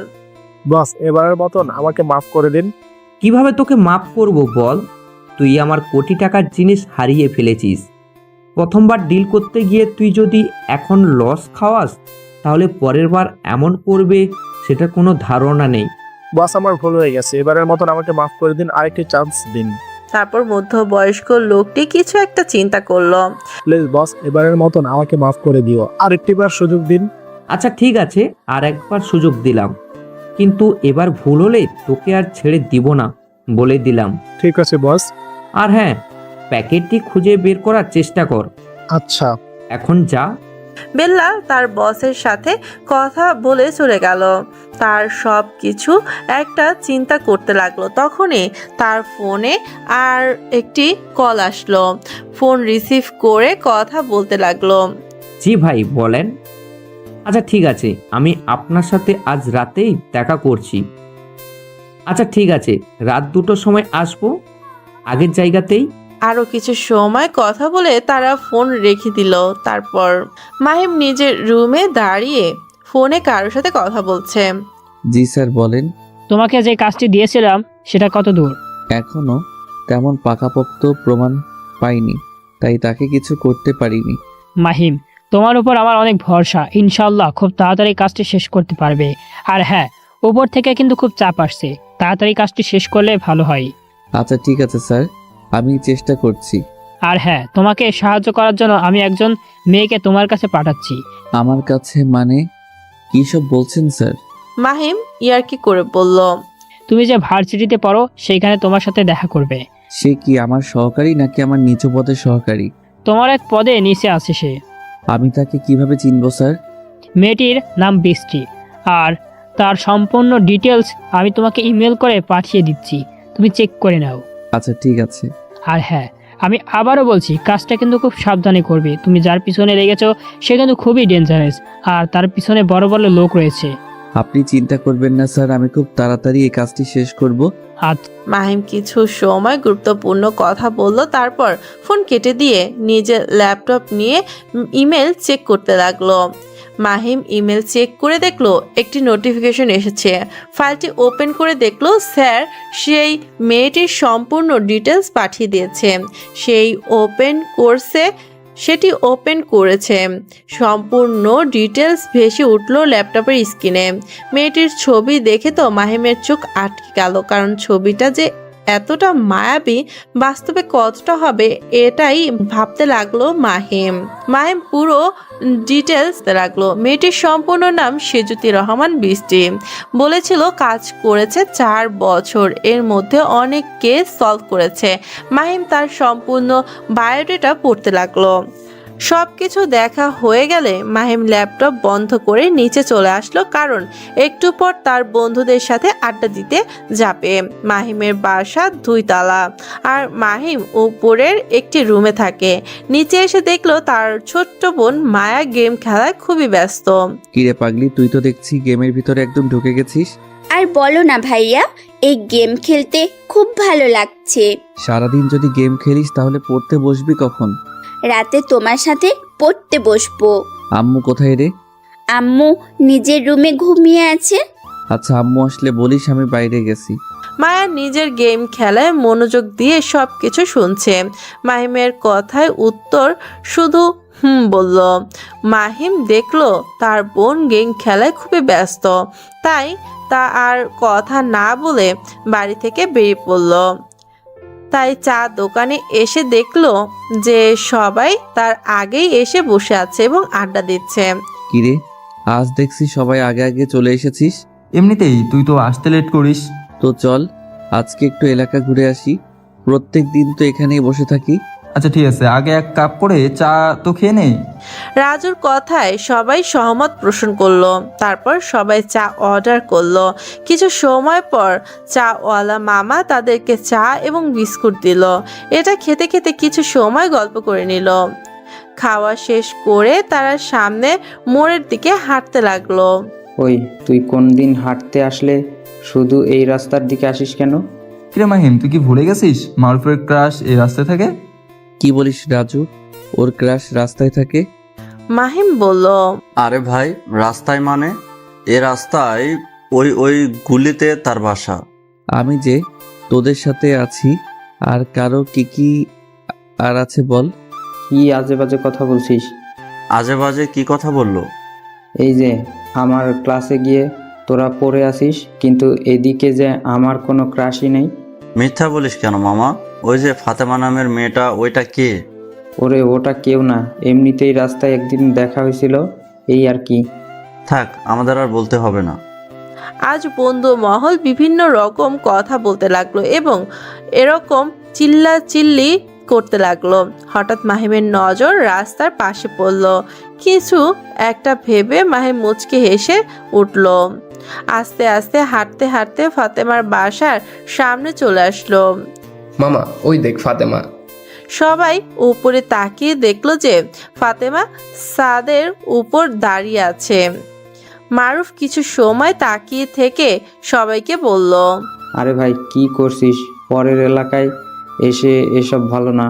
[SPEAKER 10] বস, এবারের মতন আমাকে মাফ করে দিন।
[SPEAKER 11] কিভাবে তোকে মাফ করব বল? তুই আমার কোটি টাকার জিনিস হারিয়ে ফেলেছিস। প্রথমবার ডিল করতে গিয়ে তুই যদি এখন লস খাওয়াস, তাহলে পরের বার এমন করবে সেটা কোনো ধারণা নেই।
[SPEAKER 10] বস, আমার ভুল হয়ে গেছে, এবারের মতন আমাকে মাফ করে দিন, আরেকটি চান্স দিন।
[SPEAKER 3] তারপর মধ্যবয়স্ক লোকটি কিছু একটা চিন্তা করলো।
[SPEAKER 10] প্লিজ বস, এবারের মতন আমাকে মাফ করে দিও, আরেকটিবার সুযোগ দিন।
[SPEAKER 11] আচ্ছা ঠিক আছে, আর একবার সুযোগ দিলাম, কিন্তু এবার ভুল হলে তোকে আর ছেড়ে দিব না, বলে দিলাম।
[SPEAKER 10] ঠিক আছে বস।
[SPEAKER 11] আর হ্যাঁ, প্যাকেটটি খুঁজে বের করার চেষ্টা কর।
[SPEAKER 10] আচ্ছা।
[SPEAKER 11] এখন যা।
[SPEAKER 3] বেল্লাল তার বসের সাথে কথা বলে চলে গেল। তার সব কিছু একটা চিন্তা করতে লাগলো। তখনই তার ফোনে আর একটি কল আসলো। ফোন রিসিভ করে কথা বলতে লাগলো।
[SPEAKER 11] জি ভাই বলেন। আচ্ছা ঠিক আছে, আমি আপনার সাথে আজ রাতেই দেখা করছি। আচ্ছা ঠিক আছে, রাত 2টোর সময় আসবো, আগের জায়গাতেই।
[SPEAKER 3] আরো কিছু সময় কথা বলে তারা ফোন রেখে দিল। তারপর মাহিম নিজের রুমে দাঁড়িয়ে ফোনে কারোর সাথে কথা বলছে।
[SPEAKER 1] জি স্যার বলেন।
[SPEAKER 14] তোমাকে যে কাজটি দিয়েছিলাম সেটা কত দূর?
[SPEAKER 1] এখনো তেমন পাকাপোক্ত প্রমাণ পাইনি, তাই তাকে কিছু করতে পারিনি।
[SPEAKER 14] মাহিম, তোমার উপর আমার অনেক ভরসা, ইনশাল্লাহ খুব তাড়াতাড়ি কাজটি শেষ করতে পারবে। আর হ্যাঁ, উপর থেকে কিন্তু খুব চাপ আসছে, তাড়াতাড়ি কাজটি শেষ করলে ভালো হয়।
[SPEAKER 1] আচ্ছা ঠিক আছে স্যার, আমি চেষ্টা করছি।
[SPEAKER 14] আর হ্যাঁ, তোমাকে সাহায্য করার জন্য আমি একজন মেয়েকে তোমার কাছে পাঠাচ্ছি।
[SPEAKER 1] আমার কাছে মানে কি সব বলছেন স্যার?
[SPEAKER 3] মাহিম ইয়ার্কি করে বলল,
[SPEAKER 14] তুমি যে ভার্সিটিতে পড়ো সেইখানে তোমার সাথে দেখা করবে।
[SPEAKER 1] সে কি আমার সহকারী নাকি আমার নিচু পদের সহকারী?
[SPEAKER 14] তোমার এক পদে নিচে আছে সে।
[SPEAKER 1] আমি তাকে কিভাবে চিনব স্যার?
[SPEAKER 14] মেয়েটির নাম বৃষ্টি, আর তার সম্পূর্ণ ডিটেলস আমি তোমাকে ইমেল করে পাঠিয়ে দিচ্ছি, তুমি চেক করে নাও।
[SPEAKER 1] আচ্ছা ঠিক আছে।
[SPEAKER 14] আর হ্যাঁ, আমি আবারও বলছি, কাজটা কিন্তু খুব সাবধানে করবে। তুমি যার পিছনে লেগেছো সে কিন্তু খুবই ডেঞ্জারাস, আর তার পিছনে বড় বড় লোক রয়েছে।
[SPEAKER 1] আপনি চিন্তা করবেন না স্যার, আমি খুব তাড়াতাড়ি এই কাজটি শেষ করব।
[SPEAKER 3] মাহিম কিছু সময় গুরুত্বপূর্ণ কথা বলল, তারপর ফোন কেটে দিয়ে নিজের ল্যাপটপ নিয়ে ইমেল চেক করতে লাগলো। মাহিম ইমেল চেক করে দেখলো একটি নোটিফিকেশন এসেছে। ফাইলটি ওপেন করে দেখলো স্যার সেই মেয়েটির সম্পূর্ণ ডিটেলস পাঠিয়ে দিয়েছে। সেই ওপেন কোর্সে সেটি ওপেন করেছে। সম্পূর্ণ ডিটেলস ভেসে উঠল ল্যাপটপের স্ক্রিনে। মেয়েটির ছবি দেখে তো মাহিমের চোখ আটকে গেল, কারণ ছবিটা যে এতটা মায়াবী, বাস্তবে কতটা হবে এটাই ভাবতে লাগলো মাহিম। মাহিম পুরো ডিটেলস লাগলো। মেয়েটির সম্পূর্ণ নাম সেজুতি রহমান বৃষ্টি। বলেছিল কাজ করেছে 4 বছর, এর মধ্যে অনেক কেস সলভ করেছে। মাহিম তার সম্পূর্ণ বায়োডাটা পড়তে লাগলো। সব কিছু দেখা হয়ে গেলে মাহিম ল্যাপটপ বন্ধ করে নিচে চলে আসলো, কারণ একটু পর তার বন্ধুদের সাথে আড্ডা দিতে যাবে। মাহিমের বাসা 2 তলা, আর মাহিম উপরের একটি রুমে থাকে। নিচে এসে দেখলো তার ছোট্ট বোন মায়া গেম খেলায় খুবই ব্যস্ত।
[SPEAKER 1] কিরে পাগলি, তুই তো দেখছি গেমের ভিতরে একদম ঢুকে গেছিস।
[SPEAKER 5] আর বলো না ভাইয়া, এই গেম খেলতে খুব ভালো লাগছে।
[SPEAKER 1] সারাদিন যদি গেম খেলিস তাহলে পড়তে বসবি কখন?
[SPEAKER 5] রাতে তোমার সাথে পড়তে বসবো।
[SPEAKER 1] আম্মু কোথায় রে?
[SPEAKER 5] আম্মু নিজের রুমে ঘুমিয়ে আছে।
[SPEAKER 1] আচ্ছা, আম্মু আসলে বলিস আমি বাইরে গেছি।
[SPEAKER 3] মায়া নিজের গেম খেলায় মনোযোগ দিয়ে সবকিছু শুনছে। মাহিমের কথায় উত্তর শুধু বলল। মাহিম দেখলো তার বোন গেম খেলায় খুবই ব্যস্ত, তাই তা আর কথা না বলে বাড়ি থেকে বেরিয়ে পড়ল। তাই চা দোকানে এসে দেখলো যে সবাই তার আগেই এসে বসে আছে এবং আড্ডা দিচ্ছে।
[SPEAKER 1] কিরে, আজ দেখছি সবাই আগে আগে চলে এসেছিস।
[SPEAKER 7] এমনিতেই তুই তো আসতে লেট করিস।
[SPEAKER 1] তো চল আজকে একটু এলাকা ঘুরে আসি। প্রত্যেক দিন তো এখানেই বসে থাকি।
[SPEAKER 7] আচ্ছা ঠিক আছে, আগে 1 কাপ করে চা তো খেয়ে নে।
[SPEAKER 3] রাজুর কথায় সবাই সহমত পোষণ করলো। তারপর সবাই চা অর্ডার করলো। কিছু সময় পর চাওয়ালা মামা তাদেরকে চা এবং বিস্কুট দিল। এটা খেতে খেতে কিছু সময় গল্প করে নিল। খাওয়া শেষ করে তারা সামনে মোড়ের দিকে হাঁটতে লাগলো।
[SPEAKER 6] ওই, তুই কোন দিন হাঁটতে আসলে শুধু এই রাস্তার দিকে আসিস কেন?
[SPEAKER 7] কিরে মাহিম, তুই কি ভুলে গেছিস মারুফের ক্রাশ এই রাস্তায় থাকে?
[SPEAKER 1] কি বলিস রাজু, ওর ক্রাশ রাস্তায় থাকে?
[SPEAKER 3] মাহিম বলল,
[SPEAKER 15] আরে ভাই, রাস্তায় মানে এ রাস্তায় ওই গুলিতে তার বাসা।
[SPEAKER 1] আমি যে তোদের সাথে আছি, আর কারো কি আর আছে বল।
[SPEAKER 6] কি আজে বাজে কথা বলছিস?
[SPEAKER 15] আজে বাজে কি কথা বললো?
[SPEAKER 6] এই যে আমার ক্লাসে গিয়ে তোরা পড়ে আসিস, কিন্তু এদিকে যে আমার কোনো ক্রাশই নেই।
[SPEAKER 15] মিথ্যা বলিস কেন মামা? ওই যে ফাতেমা নামের মেয়েটা, ওইটা কে?
[SPEAKER 6] ওরে, ওটা কেউ না, এমনিতেই রাস্তায় একদিন দেখা হয়েছিল, এই আর কি।
[SPEAKER 15] থাক, আমাদের আর বলতে হবে না।
[SPEAKER 3] আজ বন্ধু মহল বিভিন্ন রকম কথা বলতে লাগলো এবং এরকম চিল্লাচিল্লি করতে লাগলো। হঠাৎ মাহিমের নজর রাস্তার পাশে পড়ল। কিছু একটা ভেবে মাহিম মুচকে হেসে উঠল। আস্তে আস্তে হাঁটতে হাঁটতে ফাতেমার বাসার সামনে চলে আসলো।
[SPEAKER 8] মামা, ওই দেখ ফাতেমা।
[SPEAKER 3] সবাই উপরে তাকিয়ে দেখলো যে ফাতেমা ছাদের উপর দাঁড়িয়ে আছে। মারুফ কিছু সময় তাকিয়ে থেকে সবাইকে বলল,
[SPEAKER 6] আরে ভাই, কি করছিস? পরের এলাকায় এসে এসব ভালো না।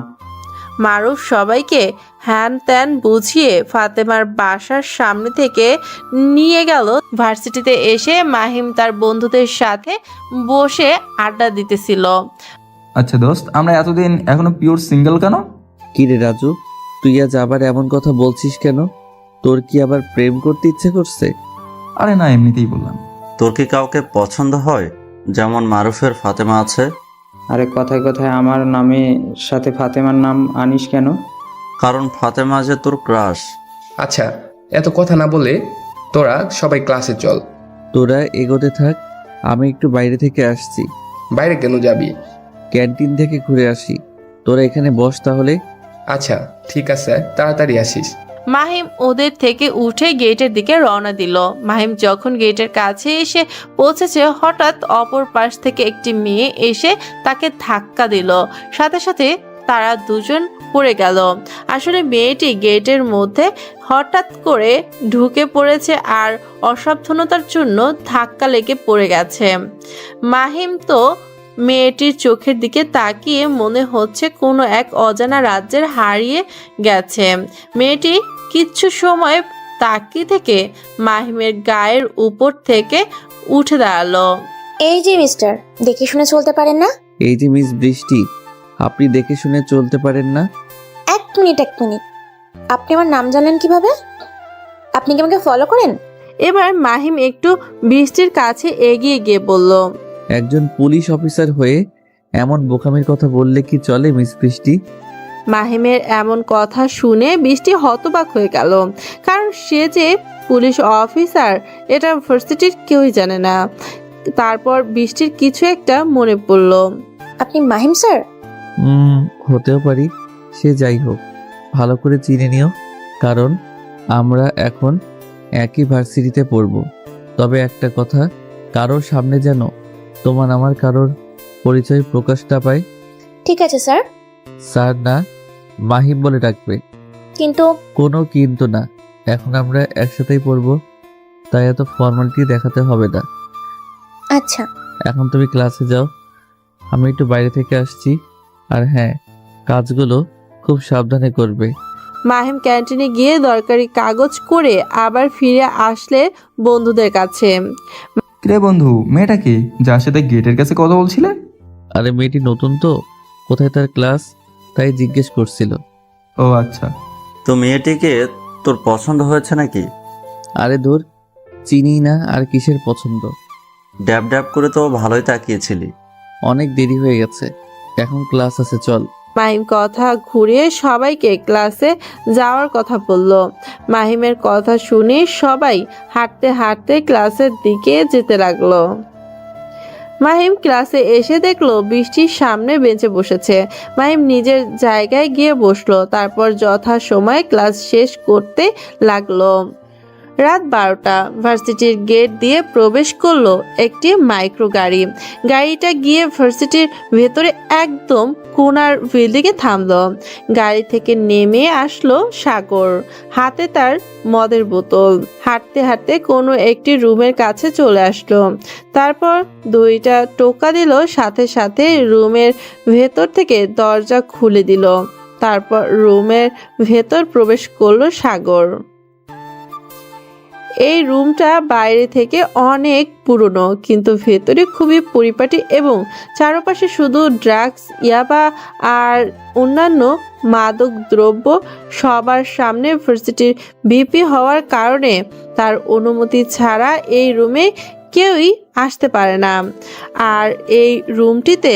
[SPEAKER 3] মারুফ সবাইকে হ্যান ত্যান বুঝিয়ে ফাতেমার বাসার সামনে থেকে নিয়ে গেল। ভার্সিটিতে এসে মাহিম তার বন্ধুদের সাথে বসে আড্ডা দিতেছিল।
[SPEAKER 7] আচ্ছা দোস্ত, আমরা এতদিন এখনো পিওর সিঙ্গেল কেন?
[SPEAKER 1] কি রে রাজু, তুই আজ আবার এমন কথা বলছিস কেন? তোর কি আবার প্রেম করতে ইচ্ছে করছে?
[SPEAKER 7] আরে না, এমনিতেই বললাম।
[SPEAKER 15] তোর কি কাউকে পছন্দ হয়, যেমন মারুফের ফাতেমা আছে?
[SPEAKER 6] আরে কথায় কথায় আমার নামের সাথে ফাতেমার নাম আনিস কেন?
[SPEAKER 15] কারণ ফাতেমা যে তোর ক্রাশ।
[SPEAKER 8] আচ্ছা, এত কথা না বলে তোরা সবাই ক্লাসে চল।
[SPEAKER 1] তোরা এগোতে থাক, আমি একটু বাইরে থেকে আসছি।
[SPEAKER 8] বাইরে কেন যাবি?
[SPEAKER 1] ক্যান্টিন থেকে ঘুরে আসি। তোরা এখানে বস তাহলে।
[SPEAKER 8] আচ্ছা ঠিক আছে, তাড়াতাড়ি আসিস।
[SPEAKER 3] মাহিম ওদের থেকে উঠে গেটের দিকে রওনা দিল। মাহিম যখন গেটের কাছে এসে পৌঁছেছে, হঠাৎ অপর পাশ থেকে একটি মেয়ে এসে তাকে ধাক্কা দিল। সাথে সাথে তারা দুজন পড়ে গেল। আসলে মেয়েটি গেটের মধ্যে হঠাৎ করে ঢুকে পড়েছে আর অসাবধানতার জন্য ধাক্কা লেগে পড়ে গেছে। মাহিম তো মেয়েটির চোখের দিকে তাকিয়ে মনে হচ্ছে কোনো এক অজানা রাজ্যের হারিয়ে গেছে। মেয়েটি কিছু সময় তাকিয়ে থেকে মাহিমের গায়ের উপর থেকে উঠে দাঁড়ালো।
[SPEAKER 16] এই যে মিস্টার, দেখে শুনে চলতে পারেন না?
[SPEAKER 1] এই যে মিস বৃষ্টি, আপনি দেখে শুনে চলতে পারেন না?
[SPEAKER 16] এক মিনিট। আপনি আমার নাম জানলেন কিভাবে? আপনি কি আমাকে ফলো করেন?
[SPEAKER 3] এবার মাহিম একটু বৃষ্টির কাছে এগিয়ে গিয়ে বলল,
[SPEAKER 1] একজন পুলিশ অফিসার হয়ে এমন বোকামির কথা বললে কি চলে মিস বৃষ্টি?
[SPEAKER 3] মাহিমের এমন কথা শুনে বৃষ্টি হতবাক হয়ে গেল, কারণ সে যে পুলিশ অফিসার এটা ভার্সিটির কেউই জানে না। তারপর বৃষ্টির কিছু একটা মনে পড়ল।
[SPEAKER 16] আপনি মাহিম স্যার?
[SPEAKER 1] হতেও পারি, সে যাই হোক ভালো করে চিনে নিও, কারণ আমরা এখন একই ভার্সিটিতে পড়ব। তবে একটা কথা, কারোর সামনে যেন তোমার আমার কারোর পরিচয় প্রকাশ না পায়।
[SPEAKER 16] ঠিক আছে স্যার।
[SPEAKER 1] স্যার না, মাহিম বলে ডাকবে।
[SPEAKER 16] কিন্তু
[SPEAKER 1] কোনো কিন্তু না, এখন আমরা একসাথেই পড়বো, তাই এত ফর্মালিটি দেখাতে হবে না।
[SPEAKER 16] আচ্ছা।
[SPEAKER 1] এখন তুমি ক্লাসে যাও, আমি একটু বাইরে থেকে আসছি। আর হ্যাঁ, কাজগুলো খুব সাবধানে করবে।
[SPEAKER 3] মাহিম ক্যান্টিনে গিয়ে দরকারি কাগজ করে আবার ফিরে আসলে বন্ধুদের কাছে।
[SPEAKER 7] রে বন্ধু, মেয়েটা কি যার সাথে গেটের কাছে কথা বলছিলে?
[SPEAKER 1] আরে মেয়েটি নতুন তো, কোথায় তার ক্লাস, তাই জিজ্ঞেস করছিল।
[SPEAKER 7] ও আচ্ছা।
[SPEAKER 15] তো মেয়েটিকে তোর পছন্দ হয়েছে নাকি?
[SPEAKER 1] আরে দূর, চিনি না আর কিসের পছন্দ।
[SPEAKER 15] ড্যাব ড্যাব করে তো ভালোই তাকিয়েছিলি।
[SPEAKER 1] অনেক দেরি হয়ে গেছে, এখন ক্লাস আছে, চল।
[SPEAKER 3] মাহিম কথা ঘুরিয়ে সবাইকে ক্লাসে যাওয়ার কথা বলল। মাহিমের কথা শুনে সবাই হাঁটতে হাঁটতে ক্লাসের দিকে যেতে লাগলো। মাহিম ক্লাসে এসে দেখলো বৃষ্টির সামনে বেঞ্চে বসেছে। মাহিম নিজের জায়গায় গিয়ে বসলো, তারপর যথাসময়ে ক্লাস শেষ করতে লাগলো। রাত 12টা, ভার্সিটির গেট দিয়ে প্রবেশ করলো একটি মাইক্রো গাড়ি। গাড়িটা গিয়ে ভার্সিটির ভেতরে একদম কোনার বিল্ডিংয়ে থামলো। গাড়ি থেকে নেমে আসলো সাগর, হাতে তার মদের বোতল। হাঁটতে হাঁটতে কোনো একটি রুমের কাছে চলে আসলো, তারপর 2টা টোকা দিল, সাথে সাথে রুমের ভেতর থেকে দরজা খুলে দিল। তারপর রুমের ভেতর প্রবেশ করলো সাগর। এই রুমটা বাইরে থেকে অনেক পুরনো, কিন্তু ভেতরে খুবই পরিপাটি এবং চারপাশে শুধু ড্রাগস, ইয়াবা আর অন্যান্য মাদক দ্রব্য। সবার সামনে ভার্সিটির ভিপি হওয়ার কারণে তার অনুমতি ছাড়া এই রুমে কেউই আসতে পারে না। আর এই রুমটিতে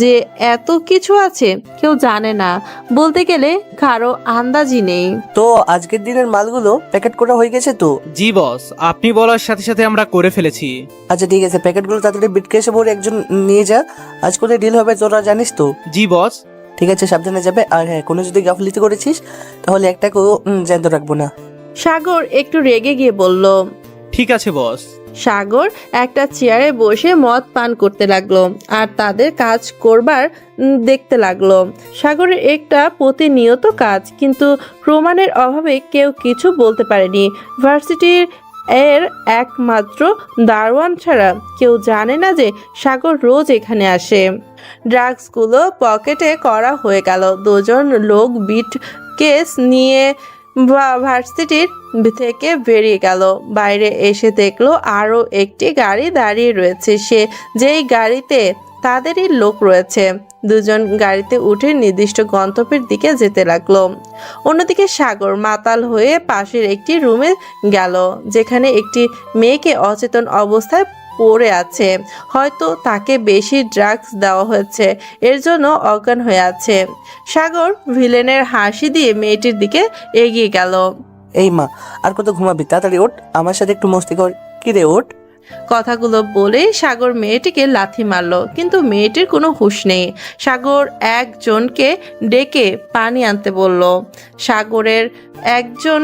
[SPEAKER 3] যে এত কিছু আছে কেউ জানে না, বলতে গেলে কারো আন্দাজই নেই।
[SPEAKER 12] তো আজকের দিনের মালগুলো প্যাকেট করা হয়ে গেছে তো?
[SPEAKER 17] জি বস, আপনি বলার সাথে সাথে আমরা করে ফেলেছি।
[SPEAKER 12] আচ্ছা ঠিক আছে, প্যাকেটগুলো তাড়াতাড়ি বিটকেসে ভরে একজন নিয়ে যা। আজ কোথায় ডিল হবে তোরা জানিস তো?
[SPEAKER 17] জি বস।
[SPEAKER 12] ঠিক আছে, সাবধানে যাবে। আর হ্যাঁ, কোনো যদি গাফলিতি করেছিস তাহলে একটাকেও জ্যান্ত রাখবো না।
[SPEAKER 3] সাগর একটু রেগে গিয়ে বলল,
[SPEAKER 17] ঠিক আছে বস।
[SPEAKER 3] সাগর একটা চেয়ারে বসে মদ পান করতে লাগলো আর তাদের কাজ করবার দেখতে লাগলো। সাগরের একটা প্রতিনিয়ত কাজ, কিন্তু প্রমাণের অভাবে কেউ কিছু বলতে পারেনি। ভার্সিটির এর একমাত্র দারোয়ান ছাড়া কেউ জানে না যে সাগর রোজ এখানে আসে। ড্রাগসগুলো পকেটে করা হয়ে গেল। 2জন লোক বিট কেস নিয়ে ভার্সিটির থেকে বেরিয়ে গেল। বাইরে এসে দেখলো আরো একটি গাড়ি দাঁড়িয়ে রয়েছে, সে যেই গাড়িতে তাদেরই লোক রয়েছে। 2জন গাড়িতে উঠে নির্দিষ্ট গন্তব্যের দিকে যেতে লাগলো। অন্যদিকে সাগর মাতাল হয়ে পাশের একটি রুমে গেল, যেখানে একটি মেয়েকে অচেতন অবস্থায় পড়ে আছে। হয়তো তাকে বেশি ড্রাগস দেওয়া হয়েছে, এর জন্য অজ্ঞান হয়ে আছে। সাগর ভিলেনের হাসি দিয়ে মেয়েটির দিকে এগিয়ে গেল।
[SPEAKER 12] এই মা, আর কত ঘুমাবি? তাড়াতাড়ি ওঠ, আমার সাথে একটু মস্তি কর। কি রে, ওঠ।
[SPEAKER 3] কথাগুলো বলে সাগর মেয়েটিকে লাথি মারলো, কিন্তু মেয়েটির কোনো হুঁশ নেই। সাগর একজনকে ডেকে পানি আনতে বলল। সাগরের একজন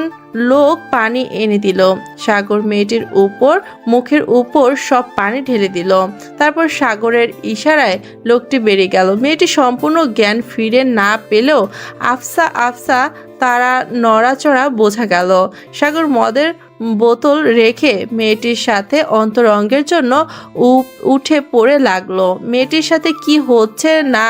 [SPEAKER 3] লোক পানি এনে দিল। সাগর মেয়েটির উপর, মুখের উপর সব পানি ঢেলে দিল। তারপর সাগরের ইশারায় লোকটি বেরিয়ে গেল। মেয়েটি সম্পূর্ণ জ্ঞান ফিরে না পেলেও আফসা আফসা তারা নড়াচড়া বোঝা গেল। সাগর মদের বোতল রেখে মেয়েটির সাথে অন্তরঙ্গের জন্য উঠে পড়ে লাগলো। মেয়েটির সাথে কি হচ্ছে না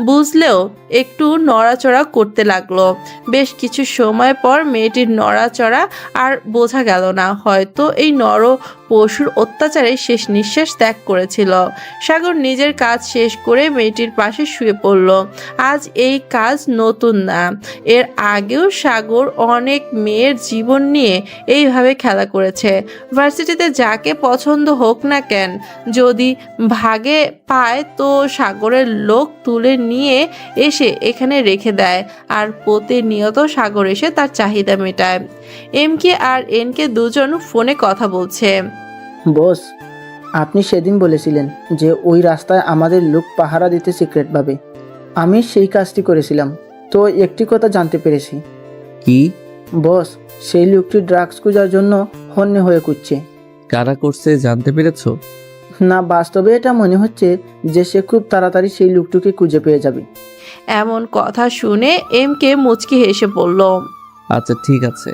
[SPEAKER 3] বুঝলেও একটু নড়াচড়া করতে লাগলো। বেশ কিছু সময় পর মেয়েটির নড়াচড়া আর বোঝা গেল না, হয়তো এই নর পশুর অত্যাচারে শেষ নিঃশ্বাস ত্যাগ করেছিল। সাগর নিজের কাজ শেষ করে মেয়েটির পাশে শুয়ে পড়ল। আজ এই কাজ নতুন না, এর আগেও সাগর অনেক মেয়ের জীবন নিয়ে এইভাবে খেলা করেছে। ভার্সিটিতে যাকে পছন্দ হোক না কেন, যদি ভাগে পায় তো সাগরের লোক তুলে নিয়ে এসে এখানে রেখে দেয়, আর প্রতিনিয়ত সাগর এসে তার চাহিদা মেটায়। এমকে আর এনকে দুজন ফোনে কথা বলছে।
[SPEAKER 13] বস, আপনি সেদিন বলেছিলেন যে ওই রাস্তায় আমাদের লোক পাহারা দিতে সিক্রেটভাবে। আমি সেই কাজটি করেছিলাম, তো একটি কথা জানতে পেরেছি।
[SPEAKER 1] কি?
[SPEAKER 13] বস, সেই লোকটি ড্রাগস খোঁজার জন্য হন্যে হয়ে খুঁজছে।
[SPEAKER 1] কারা করছে জানতে পেরেছো?
[SPEAKER 13] না, বাস্তবে এটা মনে হচ্ছে যে সে খুব তাড়াতাড়ি সেই লোকটিকে খুঁজে পেয়ে যাবে।
[SPEAKER 3] এমন কথা শুনে এমকে মুচকি হেসে বলল,
[SPEAKER 1] আচ্ছা ঠিক আছে,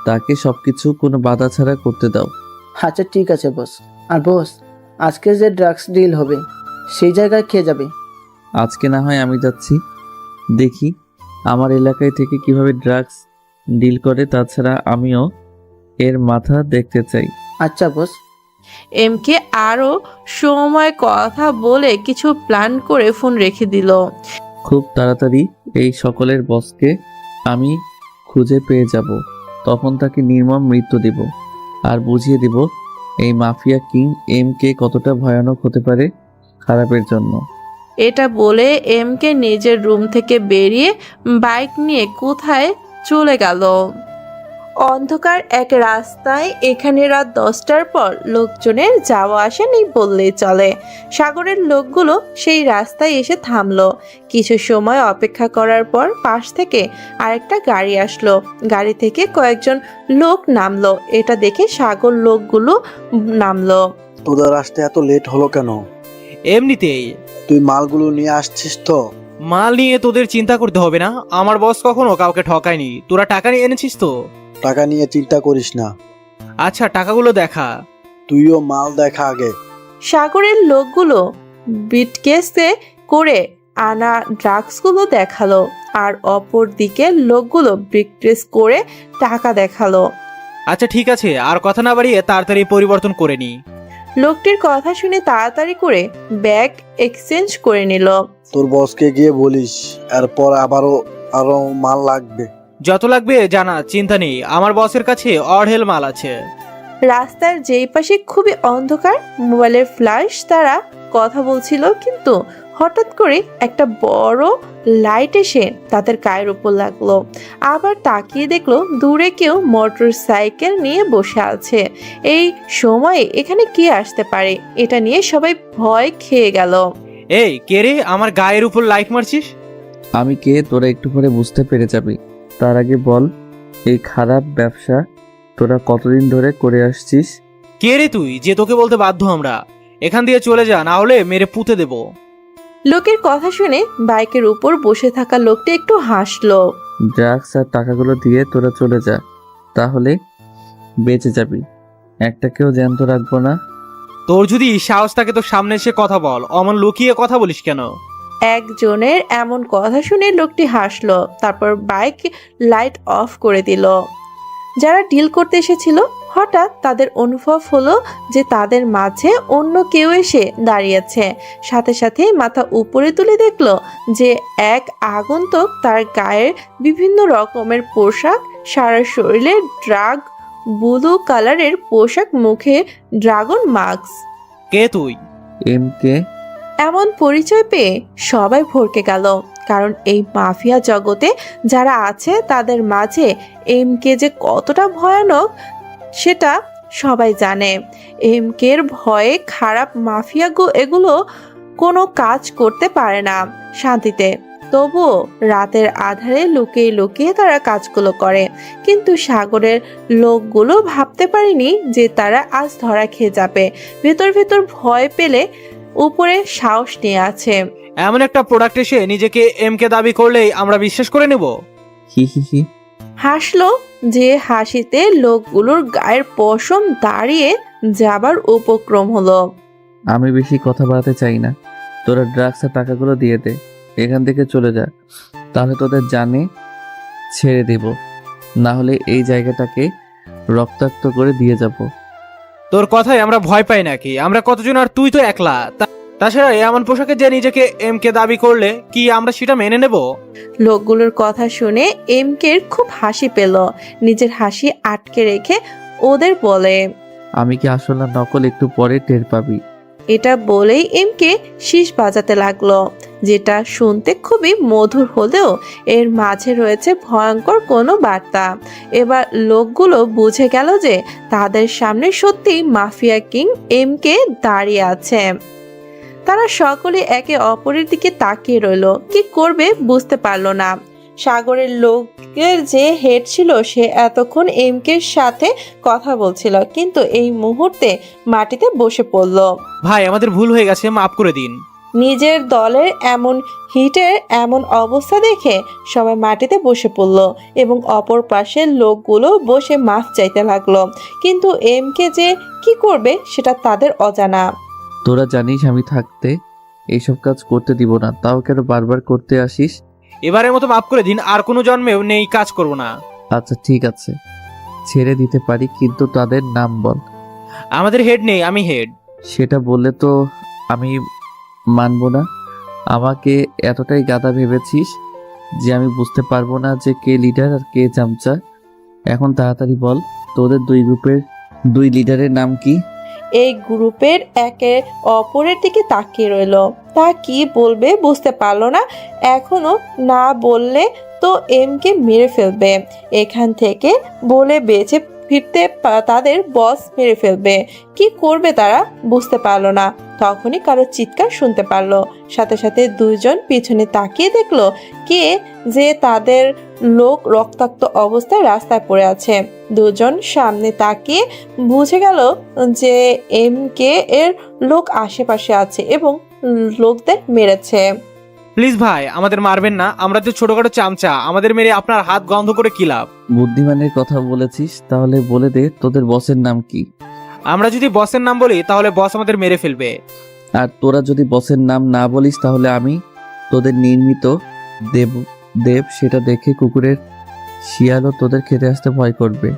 [SPEAKER 1] তাকে সবকিছু কোনো বাধা ছাড়া করতে দাও।
[SPEAKER 13] আচ্ছা ঠিক আছে বস। আর বস, আজকে যে ড্রাগস ডিল হবে সেই জায়গায় খেয়ে যাবে।
[SPEAKER 1] আজকে না হয় আমি যাচ্ছি, দেখি আমার এলাকায় থেকে কিভাবে ড্রাগস ডিল করে, তাছাড়া আমিও এর মাথা দেখতে চাই।
[SPEAKER 13] আচ্ছা বস।
[SPEAKER 3] এমকে আরো সময় কথা বলে কিছু প্ল্যান করে ফোন রেখে দিল।
[SPEAKER 1] খুব তাড়াতাড়ি এই সকলের বসকে আমি খুঁজে পেয়ে যাব, তখন তাকে নির্মম মৃত্যু দেব আর বুঝিয়ে দেব এই মাফিয়া কিং এমকে কতটা ভয়ানক হতে পারে খারাপের জন্য।
[SPEAKER 3] এটা বলে এমকে নিজের রুম থেকে বেরিয়ে বাইক নিয়ে কোথায় চলে গেল। অন্ধকার এক রাস্তায় এখানে রাত 10টার পর লোকজনের যাওয়া আসা নেই বললেই চলে। সাগরের লোকগুলো সেই রাস্তায় এসে থামলো। কিছু সময় অপেক্ষা করার পর পাশ থেকে আরেকটা গাড়ি আসলো। গাড়ি থেকে কয়েকজন লোক নামলো। এটা দেখে সাগর লোকগুলো নামলো।
[SPEAKER 18] তোদের আসতে এত লেট হলো কেন?
[SPEAKER 17] এমনিতেই।
[SPEAKER 18] তুই মালগুলো নিয়ে আসছিস তো?
[SPEAKER 17] মাল নিয়ে তোদের চিন্তা করতে হবে না, আমার বস কখনো কাউকে ঠকায়নি। তোরা টাকা নিয়ে এনেছিস তো?
[SPEAKER 18] টাকা নিয়ে চিন্তা করিস না।
[SPEAKER 17] আচ্ছা টাকাগুলো দেখা।
[SPEAKER 18] তুইও মাল দেখা আগে।
[SPEAKER 3] সাগরের লোকগুলো বিটকেসে করে আনা ড্রাগসগুলো দেখালো, আর অপর দিকে লোকগুলো ব্রিককেস করে টাকা দেখালো।
[SPEAKER 17] আচ্ছা ঠিক আছে, আর কথা না বাড়িয়ে তাড়াতাড়ি পরিবর্তন করে নি।
[SPEAKER 3] লোকটির কথা শুনে তাড়াতাড়ি করে ব্যাগ এক্সচেঞ্জ করে নিল।
[SPEAKER 18] তোর বসকে গিয়ে বলিস এরপর আরো মাল লাগবে।
[SPEAKER 17] যত লাগবে জানা, চিন্তা নেই, আমার বসের কাছে অঢেল মাল আছে।
[SPEAKER 3] রাস্তার যেই পাশে খুবই অন্ধকার, মোবাইলের ফ্ল্যাশ তারা কথা বলছিল, কিন্তু হঠাৎ করে একটা বড় লাইট এসে তাদের গায়ের উপর লাগলো। আবার তাকিয়ে দেখলো দূরে কেউ মোটর সাইকেল নিয়ে বসে আছে। এই সময়ে এখানে কে আসতে পারে, এটা নিয়ে সবাই ভয় খেয়ে গেল।
[SPEAKER 17] এই কে রে, আমার গায়ের উপর লাইট মারছিস?
[SPEAKER 1] আমি কে তোরা একটু পরে বুঝতে পেরে যাবি। তার আগে বল, এই খারাপ ব্যবসা তোরা কতদিন ধরে করে আসছিস?
[SPEAKER 17] কে রে তুই যে তোকে বলতে বাধ্য আমরা? এখান দিয়ে চলে যা, না হলে মেরে পুঁতে দেব।
[SPEAKER 3] লোকের কথা শুনে বাইকের উপর বসে থাকা লোকটা একটু হাসলো।
[SPEAKER 1] ড্রাগস আর টাকাগুলো দিয়ে তোরা চলে যা, তাহলে বেঁচে যাবি। একটাকেও জ্যান্ত রাখবো না।
[SPEAKER 17] তোর যদি সাহস থাকে তো সামনে এসে কথা বল, অমন লুকিয়ে কথা বলিস কেন?
[SPEAKER 3] একজনের এমন কথা শুনে লোকটি হাসলো, তারপর বাইক লাইট অফ করে দিল। যারা ডিল করতে এসেছিল হঠাৎ তাদের অনুভব হলো যে তাদের মাঝে অন্য কেউ এসে দাঁড়িয়েছে। সাথে সাথে মাথা উপরে তুলে দেখলো যে এক আগন্তুক, তার গায়ের বিভিন্ন রকমের পোশাক, সারা শরীরে ড্রাগ ব্লু কালারের পোশাক, মুখে ড্রাগন মাস্ক।
[SPEAKER 17] কে তুই?
[SPEAKER 1] এমকে।
[SPEAKER 3] এমন পরিচয় পেয়ে সবাই ভরকে গেল, কারণ এই মাফিয়া জগতে যারা আছে তাদের মাঝে এমকে যে কতটা ভয়ানক সেটা সবাই জানে। এমকের ভয়ে খারাপ মাফিয়া এগুলো কোনো কাজ করতে পারে না শান্তিতে, তবুও রাতের আধারে লুকিয়ে লুকিয়ে তারা কাজগুলো করে। কিন্তু সাগরের লোকগুলো ভাবতে পারেনি যে তারা আজ ধরা খেয়ে যাবে। ভেতর ভেতর ভয় পেলে উপরে সাহস নিয়ে আছে।
[SPEAKER 17] এমন একটা প্রোডাক্ট এসে নিজেকে এমকে দাবি করলেই আমরা বিশ্বাস করে নেব?
[SPEAKER 1] হি হি হি।
[SPEAKER 3] হাসলো, যে হাসিতে লোকগুলোর গায়ের পশম দাঁড়িয়ে যাবার উপক্রম হলো।
[SPEAKER 1] আমি বেশি কথা বাড়াতে চাই না, তোরা ড্রাগসের টাকাগুলো দিয়ে দে, এখান থেকে চলে যা, তাহলে তোদের জানে ছেড়ে দেব, না হলে এই জায়গাটাকে রক্তাক্ত করে দিয়ে যাব।
[SPEAKER 17] তোর কথায় আমরা ভয় পাই নাকি? আমরা কতজন, আর তুই তো একলা। তাছাড়া এমন পোশাকে যে নিজেকে এমকে দাবি করলে কি আমরা সেটা মেনে নেব?
[SPEAKER 3] লোকগুলোর কথা শুনে এমকের খুব হাসি পেল। নিজের হাসি আটকে রেখে ওদের বলে,
[SPEAKER 1] আমি কি আসল না নকল একটু পরে টের পাবি।
[SPEAKER 3] এটা বলেই এমকে শীষ বাজাতে লাগলো, যেটা শুনতে খুবই মধুর হলেও এর মাঝে রয়েছে ভয়ঙ্কর কোনো বার্তা। এবার লোকগুলো বুঝে গেল যে তাদের সামনে সত্যি মাফিয়া কিং এমকে দাঁড়িয়ে আছে। তারা সকলে একে অপরের দিকে তাকিয়ে রইল, কি করবে বুঝতে পারল না। সাগরের লোকের যে হেড ছিল সে এতক্ষণ এমকের সাথে কথা বলছিল, কিন্তু এই মুহূর্তে মাটিতে বসে পড়ল।
[SPEAKER 17] ভাই, আমাদের ভুল হয়ে গেছে, মাফ করে দিন।
[SPEAKER 3] নিজের দলের এমন হিটের এমন অবস্থা দেখে সবাই মাটিতে বসে পড়ল এবং অপর পাশের লোকগুলো বসে মাফ চাইতে লাগলো, কিন্তু এমকে যে কি করবে সেটা তাদের অজানা।
[SPEAKER 1] তোরা জানিস আমি থাকতে এইসব কাজ করতে দিব না, তাও কেন বারবার করতে আসিস?
[SPEAKER 17] এবারের মতো মাফ করে দিন, আর কোনো জন্মেও নেই কাজ করব না।
[SPEAKER 1] আচ্ছা ঠিক আছে, ছেড়ে দিতে পারি, কিন্তু তাদের নাম বল।
[SPEAKER 17] আমাদের হেড নেই, আমি হেড।
[SPEAKER 1] সেটা বললে তো আমি মানবো না। আমাকে এতটাই গাধা ভেবেছিস যে আমি বুঝতে পারবো না যে কে লিডার আর কে চামচা? এখন তাড়াতাড়ি বল, তোদের দুই গ্রুপের দুই লিডারের নাম কি?
[SPEAKER 3] এই গ্রুপের একে অপরের দিকে তাকিয়ে রইল, তা কি বলবে বুঝতে পারলো না। এখনো না বললে তো এমকে মেরে ফেলবে, এখান থেকে বলে বেঁচে ফিরতে তাদের বস মেরে ফেলবে। কি করবে তারা বুঝতে পারলো না। তখনই কারো চিৎকার শুনতে পারলো, সাথে সাথে দুইজন পিছনে তাকিয়ে দেখলো কে যে তাদের লোক রক্তাক্ত অবস্থায় রাস্তায় পড়ে আছে। দুজন সামনে তাকিয়ে বুঝে গেল যে এমকে এর লোক আশেপাশে আছে এবং লোকদের মেরেছে।
[SPEAKER 17] প্লিজ ভাই, আমাদের মারবেন না, আমরা তো ছোটখাটো চামচা, আমাদের মেরে আপনার হাত গন্ধ করে কি লাভ?
[SPEAKER 1] বুদ্ধিমানের কথা বলেছিস, তাহলে বলে দে তোদের বসের নাম কি?
[SPEAKER 17] আমরা যদি বসের নাম বলি তাহলে বস আমাদের মেরে ফেলবে।
[SPEAKER 1] আর তোরা যদি বসের নাম না বলিস তাহলে আমি তোদের নির্মিত দেব সেটা দেখে কুকুরের শিয়ালও তোদের খেতে আসতে ভয় করবে।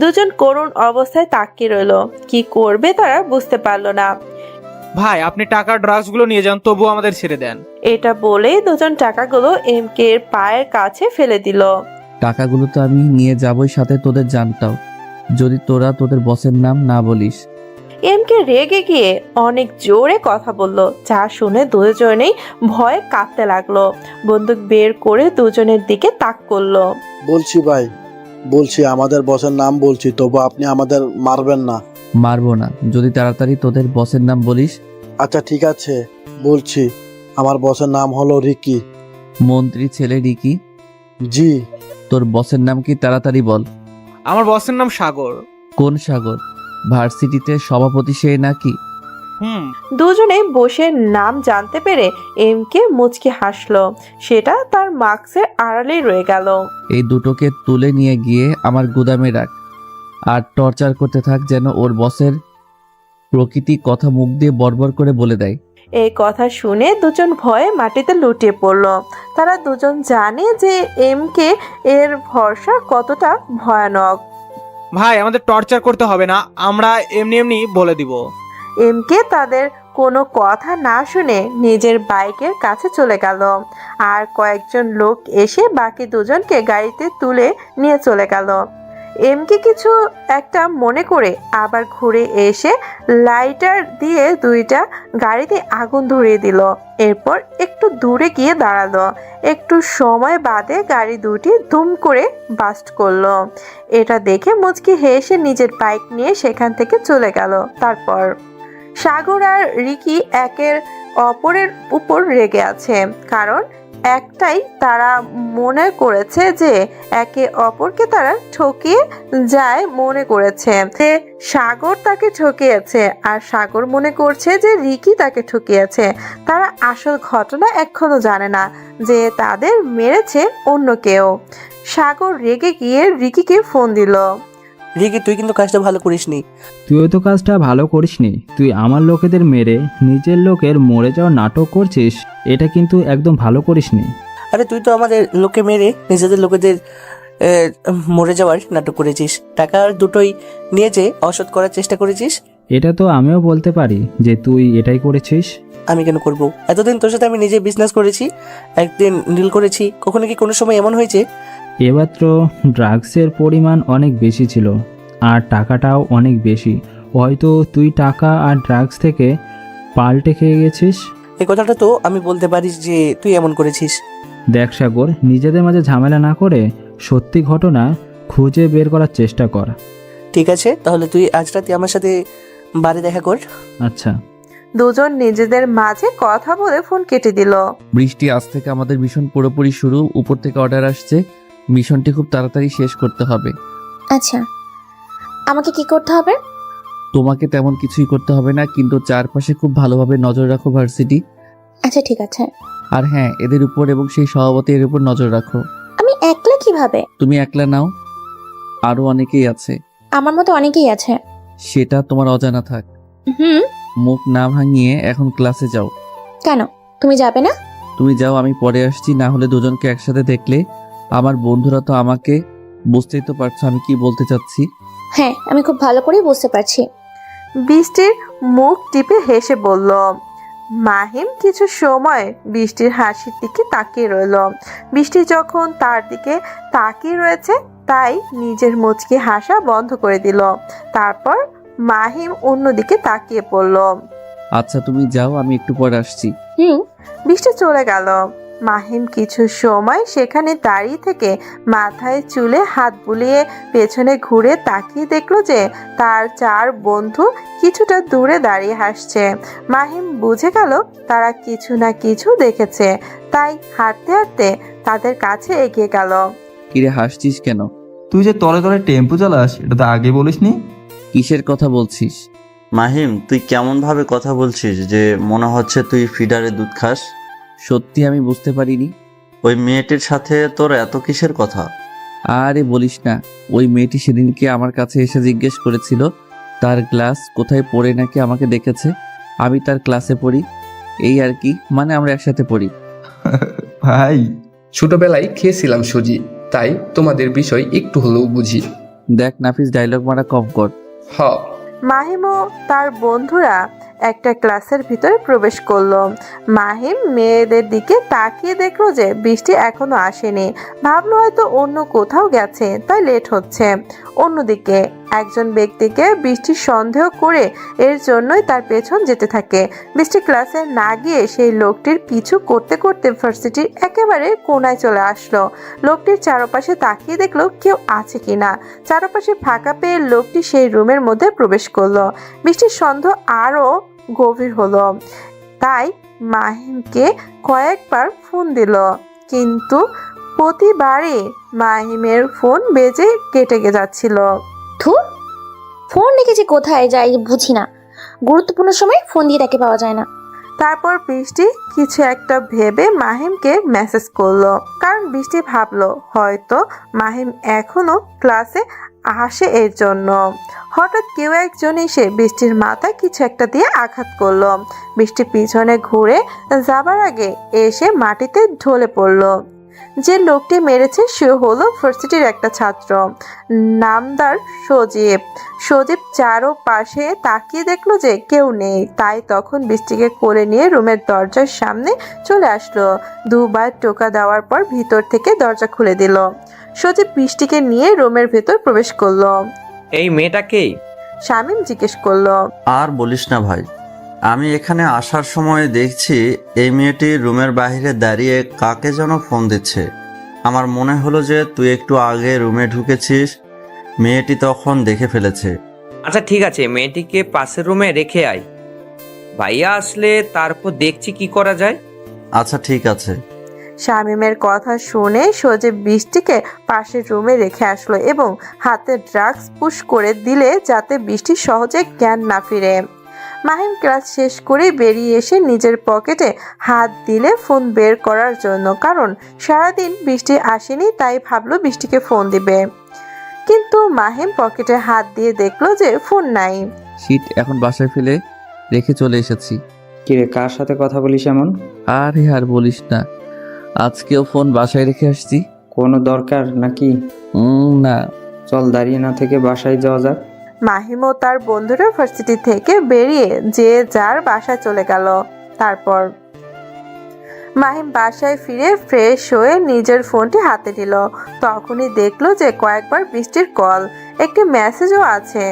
[SPEAKER 3] দুজন করুণ অবস্থায় তাকিয়ে রইল, কি করবে তারা বুঝতে পারলো না।
[SPEAKER 17] ভাই, আপনি টাকা ড্রাগস গুলো নিয়ে যান, তবু আমাদের ছেড়ে দেন।
[SPEAKER 3] এটা বলে দুজন টাকাগুলো এমকে এর পায়ের কাছে ফেলে দিল।
[SPEAKER 1] টাকাগুলো তো আমি নিয়ে যাবই, সাথে তোদের জানটাও, যদি তোরা তোদের বসের নাম না বলিস।
[SPEAKER 3] এমকে রেগে গিয়ে অনেক জোরে কথা বলল, যা শুনে দুজনেই ভয়ে কাঁপতে লাগলো। বন্দুক বের করে দুজনের দিকে তাক করলো।
[SPEAKER 18] বলছি ভাই, বলছি আমাদের বসের নাম বলছি, তবু আপনি আমাদের মারবেন না।
[SPEAKER 1] মারবো না যদি তাড়াতাড়ি তোদের বসের নাম বলিস।
[SPEAKER 18] আচ্ছা ঠিক আছে, বলছি। আমার বসের নাম হলো রিকি।
[SPEAKER 1] মন্ত্রী ছেলে রিকি?
[SPEAKER 18] জি।
[SPEAKER 1] তোর বসের নাম কি তাড়াতাড়ি বল।
[SPEAKER 17] আমার বসের নাম সাগর।
[SPEAKER 1] কোন সাগর? ভার্সিটিতে সভাপতি সে নাকি?
[SPEAKER 3] দুজনে বসে নাম জানতে পেরে এমকে মুচকি হাসলো, সেটা তার মাস্কের আড়ালেই রয়ে গেল।
[SPEAKER 1] এই দুটোকে তুলে নিয়ে গিয়ে আমার গুদামে রাখ, আর টর্চার করতে থাক যেন ওর বসের প্রকৃতি কথা মুখ দিয়ে বড়বড় করে বলে দেয়।
[SPEAKER 3] এই কথা শুনে দুজন ভয়ে মাটিতে লুটিয়ে পড়ল। তারা দুজন জানে যে এমকে এর ভরসা কতটা ভয়ানক।
[SPEAKER 17] ভাই, আমাদের টর্চার করতে হবে না, আমরা এমনি এমনি বলে দিব।
[SPEAKER 3] এমকে তাদের কোনো কথা না শুনে নিজের বাইকের কাছে চলে গেল, আর কয়েকজন লোক এসে বাকি দুজনকে গাড়িতে তুলে নিয়ে চলে গেল। এমকে কিছু একটা মনে করে আবার ঘুরে এসে লাইটার দিয়ে দুইটা গাড়িতে আগুন ধরিয়ে দিল। এরপর একটু দূরে গিয়ে দাঁড়ালো। একটু সময় বাদে গাড়ি দুটি ধুম করে বাস্ট করলো। এটা দেখে মুচকি হেসে নিজের বাইক নিয়ে সেখান থেকে চলে গেল। তারপর সাগর আর রিকি একের অপরের উপর রেগে আছে, কারণ একটাই তারা মনে করেছে যে একে অপরকে তারা ঠকিয়ে যায় মনে করেছে যে সাগর তাকে ঠকিয়েছে, আর সাগর মনে করছে যে রিকি তাকে ঠকিয়েছে। তারা আসল ঘটনা এখনো জানে না যে তাদের মেরেছে অন্য কেউ। সাগর রেগে গিয়ে রিকিকে ফোন দিল।
[SPEAKER 12] রিকি, তুই কিন্তু কাজটা ভালো করিসনি।
[SPEAKER 19] তুইও তো কাজটা ভালো করিসনি। তুই আমার লোকেদের মেরে নিজের লোকের মরে যাওয়ার নাটক করছিস, এটা কিন্তু একদম ভালো করিসনি।
[SPEAKER 12] আরে তুই তো আমাদের লোককে মেরে নিজেদের লোকেদের মরে যাওয়ার নাটক করেছিস। টাকা দুটোই নিয়ে যে অসৎ করার চেষ্টা করেছিস।
[SPEAKER 19] এটা তো আমিও বলতে পারি যে তুই এটাই করেছিস।
[SPEAKER 12] আমি কেন করব? এতদিন তোর সাথে আমি নিজে বিজনেস করেছি, একদিন ডিল করেছি, কখনো কি কোনো সময় এমন হয়েছে?
[SPEAKER 19] এমাত্র ড্রাগসের পরিমাণ অনেক বেশি ছিল আর টাকাটাও অনেক বেশি। হয়তো তুই টাকা আর ড্রাগস থেকে পাল্টে খেয়ে গেছিস।
[SPEAKER 12] এই কথাটা তো আমি বলতে পারি যে তুই এমন করেছিস।
[SPEAKER 19] দেখ সাগর, নিজেদের মাঝে ঝামেলা না করে সত্যি ঘটনা খুঁজে বের করার চেষ্টা কর।
[SPEAKER 12] ঠিক আছে, তাহলে তুই আজ রাতে আমার সাথে বাড়ি দেখা কর।
[SPEAKER 19] আচ্ছা।
[SPEAKER 3] দুজন নিজেদের মাঝে কথা বলে ফোন কেটে দিল।
[SPEAKER 1] বৃষ্টি, আজ থেকে আমাদের মিশন পুরোপুরি শুরু। উপর থেকে অর্ডার আসছে, মিশনটি খুব তাড়াতাড়ি শেষ করতে হবে।
[SPEAKER 16] আচ্ছা, আমাকে কি করতে হবে?
[SPEAKER 1] তোমাকে তেমন কিছুই করতে হবে না, কিন্তু চারপাশে খুব ভালোভাবে নজর রাখো ভার্সিটি।
[SPEAKER 16] আচ্ছা ঠিক আছে।
[SPEAKER 1] আর হ্যাঁ, এদের উপর এবং সেই সভাপতির উপর নজর রাখো।
[SPEAKER 16] আমি একলা কিভাবে?
[SPEAKER 1] তুমি একলা নাও, আরো অনেকেই আছে।
[SPEAKER 16] আমার মতো অনেকেই আছে।
[SPEAKER 1] সেটা তোমার অজানা থাক।
[SPEAKER 16] হুম।
[SPEAKER 1] মুখ না ভাঙিয়ে এখন ক্লাসে যাও।
[SPEAKER 16] কেন, তুমি যাবে না?
[SPEAKER 1] তুমি যাও, আমি পরে আসছি। না হলে দুজনকে একসাথে দেখলে আমার বন্ধুরা তো আমাকে, বুঝতেই তো পারছো আমি কি বলতে চাচ্ছি।
[SPEAKER 16] হ্যাঁ, আমি খুব ভালো করেই বুঝতে পারছি।
[SPEAKER 3] বৃষ্টির মুখ টিপে হেসে বলল। মাহিম কিছু সময় বৃষ্টির হাসির দিকে তাকিয়ে রইল। বৃষ্টি যখন তার দিকে তাকিয়ে রয়েছে তাই নিজের মুচকি হাসা বন্ধ করে দিল। তারপর মাহিম অন্যদিকে তাকিয়ে পড়ল।
[SPEAKER 1] আচ্ছা তুমি যাও, আমি একটু পরে আসছি।
[SPEAKER 3] বৃষ্টি চলে গেল। মাহিম কিছু সময় সেখানে দাঁড়িয়ে থেকে মাথায় চুলে হাত বুলিয়ে পেছনে ঘুরে তাকিয়ে দেখলো যে তার চার বন্ধু কিছুটা দূরে দাঁড়িয়ে হাসছে। মাহিম বুঝে গেল তারা কিছু না কিছু দেখেছে, তাই হাঁটতে হাঁটতে তাদের কাছে এগিয়ে গেল।
[SPEAKER 1] কিরে হাসছিস কেন?
[SPEAKER 7] তুই যে তলে তলে টেম্পো চালাস, এটা তো আগে বলিসনি।
[SPEAKER 1] কিসের কথা বলছিস?
[SPEAKER 15] মাহিম, তুই কেমন ভাবে কথা বলছিস যে মনে হচ্ছে তুই ফিডারে দুধ খাস?
[SPEAKER 1] সত্যি আমি বুঝতে পারিনি।
[SPEAKER 15] ওই মেয়েটির সাথে তোর এত কিসের কথা?
[SPEAKER 1] আরে বলিস না, ওই মেয়েটি সেদিনকে আমার কাছে এসে জিজ্ঞেস করেছিল তার ক্লাস কোথায় পড়ে, নাকি আমাকে দেখেছে আমি তার ক্লাসে পড়ি। এই আর কি, মানে আমরা একসাথে পড়ি।
[SPEAKER 7] ভাই,
[SPEAKER 8] ছোটবেলায় খেয়েছিলাম সুজি, তাই তোমাদের বিষয় একটু হলেও বুঝি।
[SPEAKER 1] দেখ নাফিস, ডায়লগ মারা কম কর।
[SPEAKER 8] হ।
[SPEAKER 3] মাহিম ও তার বন্ধুরা একটা ক্লাসের ভিতরে প্রবেশ করলো। মাহিম মেয়েদের দিকে তাকিয়ে দেখলো যে বৃষ্টি এখনো আসেনি। ভাবলো হয়তো অন্য কোথাও গেছে, তাই লেট হচ্ছে। অন্যদিকে একজন ব্যক্তিকে বৃষ্টি সন্দেহ করে এর জন্যই তার পেছন যেতে থাকে। বৃষ্টি ক্লাসে না গিয়ে সেই লোকটির পিছু করতে করতে ভার্সিটির একেবারে কোনায় চলে আসলো। লোকটির চারপাশে তাকিয়ে দেখলো কেউ আছে কিনা। চারপাশে ফাঁকা পেয়ে লোকটি সেই রুমের মধ্যে প্রবেশ করলো। বৃষ্টির সন্দেহ আরো গভীর হলো, তাই মাহিমকে কয়েকবার ফোন দিল, কিন্তু প্রতিবারই মাহিমের ফোন বেজে কেটে যাচ্ছিল।
[SPEAKER 16] ধুর, ফোন রেখেছে কোথায় যাই বুঝি না। গুরুত্বপূর্ণ সময় ফোন দিয়ে তাকে পাওয়া যায় না।
[SPEAKER 3] তারপর বৃষ্টি কিছু একটা ভেবে মাহিমকে মেসেজ করলো, কারণ বৃষ্টি ভাবলো হয়তো মাহিম এখনো ক্লাসে আসে এর জন্য। হঠাৎ কেউ একজন এসে বৃষ্টির মাথায় কিছু একটা দিয়ে আঘাত করলো। বৃষ্টি পিছনে ঘুরে যাবার আগে এসে মাটিতে ঢলে পড়লো। যে লোকটি মেরেছে সে হলো ভার্সিটির একটা ছাত্র, নামদার সজীব। সজীব চারো পাশে তাকিয়ে দেখলো যে কেউ নেই, তাই তখন বৃষ্টিকে কোলে নিয়ে রুমের দরজার সামনে চলে আসলো। দুবার টোকা দেওয়ার পর ভিতর থেকে দরজা খুলে দিল। সজীব বৃষ্টিকে নিয়ে রুমের ভেতর প্রবেশ করলো।
[SPEAKER 11] এই মেয়েটা কে?
[SPEAKER 3] শামীম জিজ্ঞেস করলো।
[SPEAKER 15] আর বলিস না ভাই, আমি এখানে আসার সময় দেখছি এই মেয়েটি রুমের বাইরে দাঁড়িয়ে কাকে যেন ফোন দিচ্ছে। আমার মনে হলো যে তুই একটু আগে রুমে ঢুকেছিস, মেয়েটি তখন দেখে ফেলেছে।
[SPEAKER 11] আচ্ছা ঠিক আছে, মেয়েটিকে পাশের রুমে রেখে আয়। ভাইয়া আসলে তারপর দেখছি কি করা যায়।
[SPEAKER 15] আচ্ছা ঠিক আছে।
[SPEAKER 3] শামীমের কথা শুনে সজীব বৃষ্টিকে পাশের রুমে রেখে আসলো এবং হাতে ড্রাগস পুশ করে দিলে যাতে বৃষ্টি সহজে জ্ঞান না ফিরে। মাহিম ক্লাস শেষ করে বেরিয়ে এসে নিজের পকেটে হাত দিলে ফোন বের করার জন্য, কারণ সারাদিন বৃষ্টি আসেনি, তাই ভাবলো বৃষ্টিকে ফোন দিবে। কিন্তু মাহিম পকেটে হাত দিয়ে দেখলো যে ফোন নাই।
[SPEAKER 1] শীত এখন বাসায় ফেলে রেখে চলে এসেছি।
[SPEAKER 6] কিরে, কার সাথে কথা বলিস এমন?
[SPEAKER 1] আর বলিস না, আজকেও ফোন বাসায় রেখে আসছি।
[SPEAKER 6] কোনো দরকার নাকি?
[SPEAKER 1] না।
[SPEAKER 6] চল দাঁড়িয়ে না থেকে বাসায় যাওয়া যাক।
[SPEAKER 3] মাহিম ও তার বন্ধুরা ভার্সিটি থেকে বেরিয়ে যে যার বাসায় চলে গেল। তারপর মাহিম বাসায় ফিরে ফ্রেশ হয়ে নিজের ফোনটি হাতে নিল। তখনই দেখলো যে কয়েকবার বৃষ্টির কল, একটি মেসেজও আছে।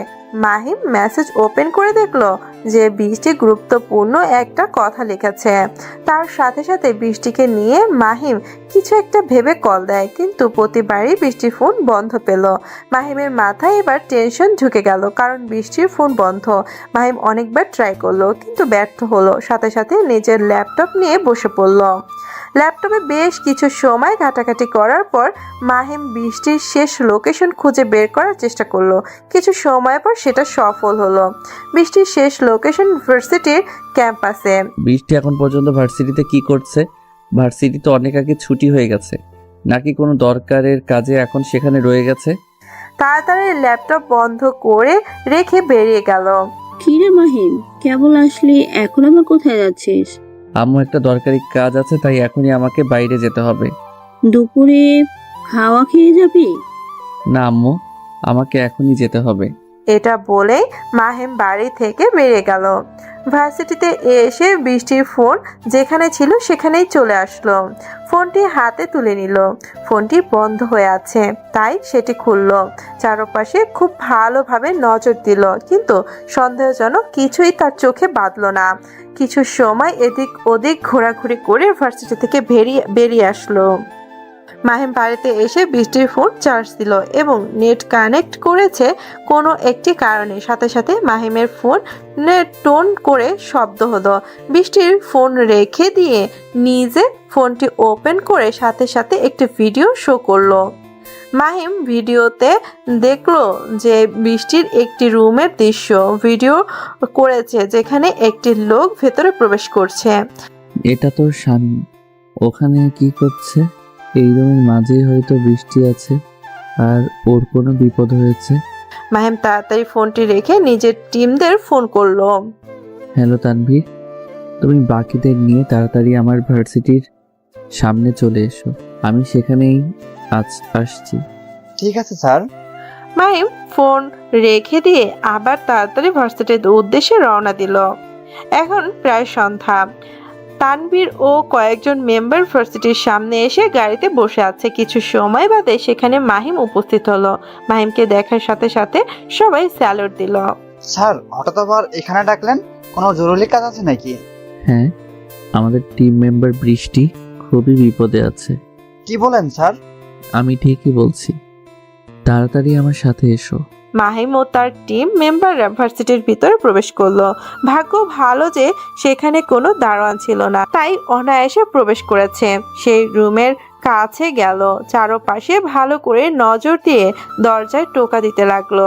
[SPEAKER 3] মাহিম মেসেজ ওপেন করে দেখলো যে বৃষ্টি গুরুত্বপূর্ণ একটা কথা লিখেছে। তার সাথে সাথে বৃষ্টিকে নিয়ে মাহিম কিছু একটা ভেবে কল দেয়, কিন্তু প্রতিবারই বৃষ্টির ফোন বন্ধ পেল। মাহিমের মাথায় এবার টেনশন ঢুকে গেল, কারণ বৃষ্টির ফোন বন্ধ। মাহিম অনেকবার ট্রাই করলো কিন্তু ব্যর্থ হলো। সাথে সাথে নিজের ল্যাপটপ নিয়ে বসে পড়ল। ল্যাপটপে বেশ কিছু সময় ঘাটাঘাটি করার পর মাহিম বৃষ্টির শেষ লোকেশন খুঁজে বের করার চেষ্টা করলো। কিছু সময় পর সেটা সফল হলো। বৃষ্টির শেষ লোকেশন ভার্সিটির ক্যাম্পাসে।
[SPEAKER 1] বৃষ্টি এখন পর্যন্ত ভার্সিটিতে কি করছে? ভার্সিটি তো অনেক আগে ছুটি হয়ে গেছে, নাকি কোনো দরকারের কাজে এখন সেখানে রয়ে গেছে?
[SPEAKER 3] তাড়াতাড়ি ল্যাপটপ বন্ধ করে রেখে বেরিয়ে গেল।
[SPEAKER 2] কিরে মাহিম, কেবল আসলি, এখন আবার কোথায় যাচ্ছিস?
[SPEAKER 1] আম্মু একটা দরকারি কাজ আছে, তাই এখনই আমাকে বাইরে যেতে হবে।
[SPEAKER 2] দুপুরে খাওয়া খেয়ে যাবি?
[SPEAKER 1] না আম্মু, আমাকে এখনই যেতে হবে।
[SPEAKER 3] এটা বলেই মাহিম বাড়ি থেকে বেরিয়ে গেল। ভার্সিটিতে এসে বৃষ্টির ফোন যেখানে ছিল সেখানেই চলে আসলো। ফোনটি হাতে তুলে নিল। ফোনটি বন্ধ হয়ে আছে, তাই সেটি খুলল। চারপাশে খুব ভালোভাবে নজর দিল, কিন্তু সন্দেহজনক কিছুই তার চোখে বাঁধলো না। কিছু সময় এদিক ওদিক ঘোরাঘুরি করে ভার্সিটি থেকে বেরিয়ে আসলো। মাহিম বাড়িতে এসে বৃষ্টির ফোন চার্জ দিল এবং নেট কানেক্ট করেছে কোনো একটি কারণে। সাথে সাথে মাহিমের ফোন টোন করে শব্দ হলো। বৃষ্টির ফোন রেখে দিয়ে নিজে ফোনটি ওপেন করে সাথে সাথে একটি ভিডিও শো করলো। মাহিম ভিডিওতে দেখলো যে বৃষ্টির একটি রুমের দৃশ্য ভিডিও করেছে, যেখানে একটি লোক ভেতরে প্রবেশ করছে।
[SPEAKER 1] এটা তো স্বামী, ওখানে কি করছে? এই রুমের মাঝেই হয়তো বৃষ্টি আছে আর ওর কোনো বিপদ হয়েছে।
[SPEAKER 3] মাহিম তাড়াতাড়ি ফোনটি রেখে নিজের টিমদের ফোন করলো।
[SPEAKER 1] হ্যালো তানভীর, তুমি বাকিদের নিয়ে তাড়াতাড়ি আমার ভার্সিটির সামনে চলে এসো, আমি সেখানেই আসছি।
[SPEAKER 20] ঠিক আছে স্যার।
[SPEAKER 3] মাহিম ফোন রেখে দিয়ে আবার তাড়াতাড়ি ভার্সিটির উদ্দেশ্যে রওনা দিল। এখন প্রায় সন্ধ্যা। তানভীর ও কয়েকজন মেম্বার ভার্সিটির সামনে এসে গাড়িতে বসে আছে। কিছু সময় বাদে সেখানে মাহিম উপস্থিত হলো। মাহিমকে দেখার সাথে সাথে সবাই স্যালুট দিল।
[SPEAKER 20] স্যার, হঠাৎ আবার এখানে ডাকলেন, কোনো জরুরি কাজ আছে নাকি?
[SPEAKER 1] হ্যাঁ, আমাদের টিম মেম্বার বৃষ্টি খুবই বিপদে আছে।
[SPEAKER 20] কি বলেন স্যার?
[SPEAKER 1] আমি ঠিকই বলছি, তাড়াতাড়ি আমার সাথে এসো।
[SPEAKER 3] মাহিম ও তার টিম মেম্বাররা ভার্সিটির ভিতরে প্রবেশ করলো। ভাগ্য ভালো যে সেখানে কোনো দারোয়ান ছিল না, তাই অনায়াসে প্রবেশ করেছে। সেই রুমের কাছে গেল, চারপাশে ভালো করে নজর দিয়ে দরজায় টোকা দিতে লাগলো।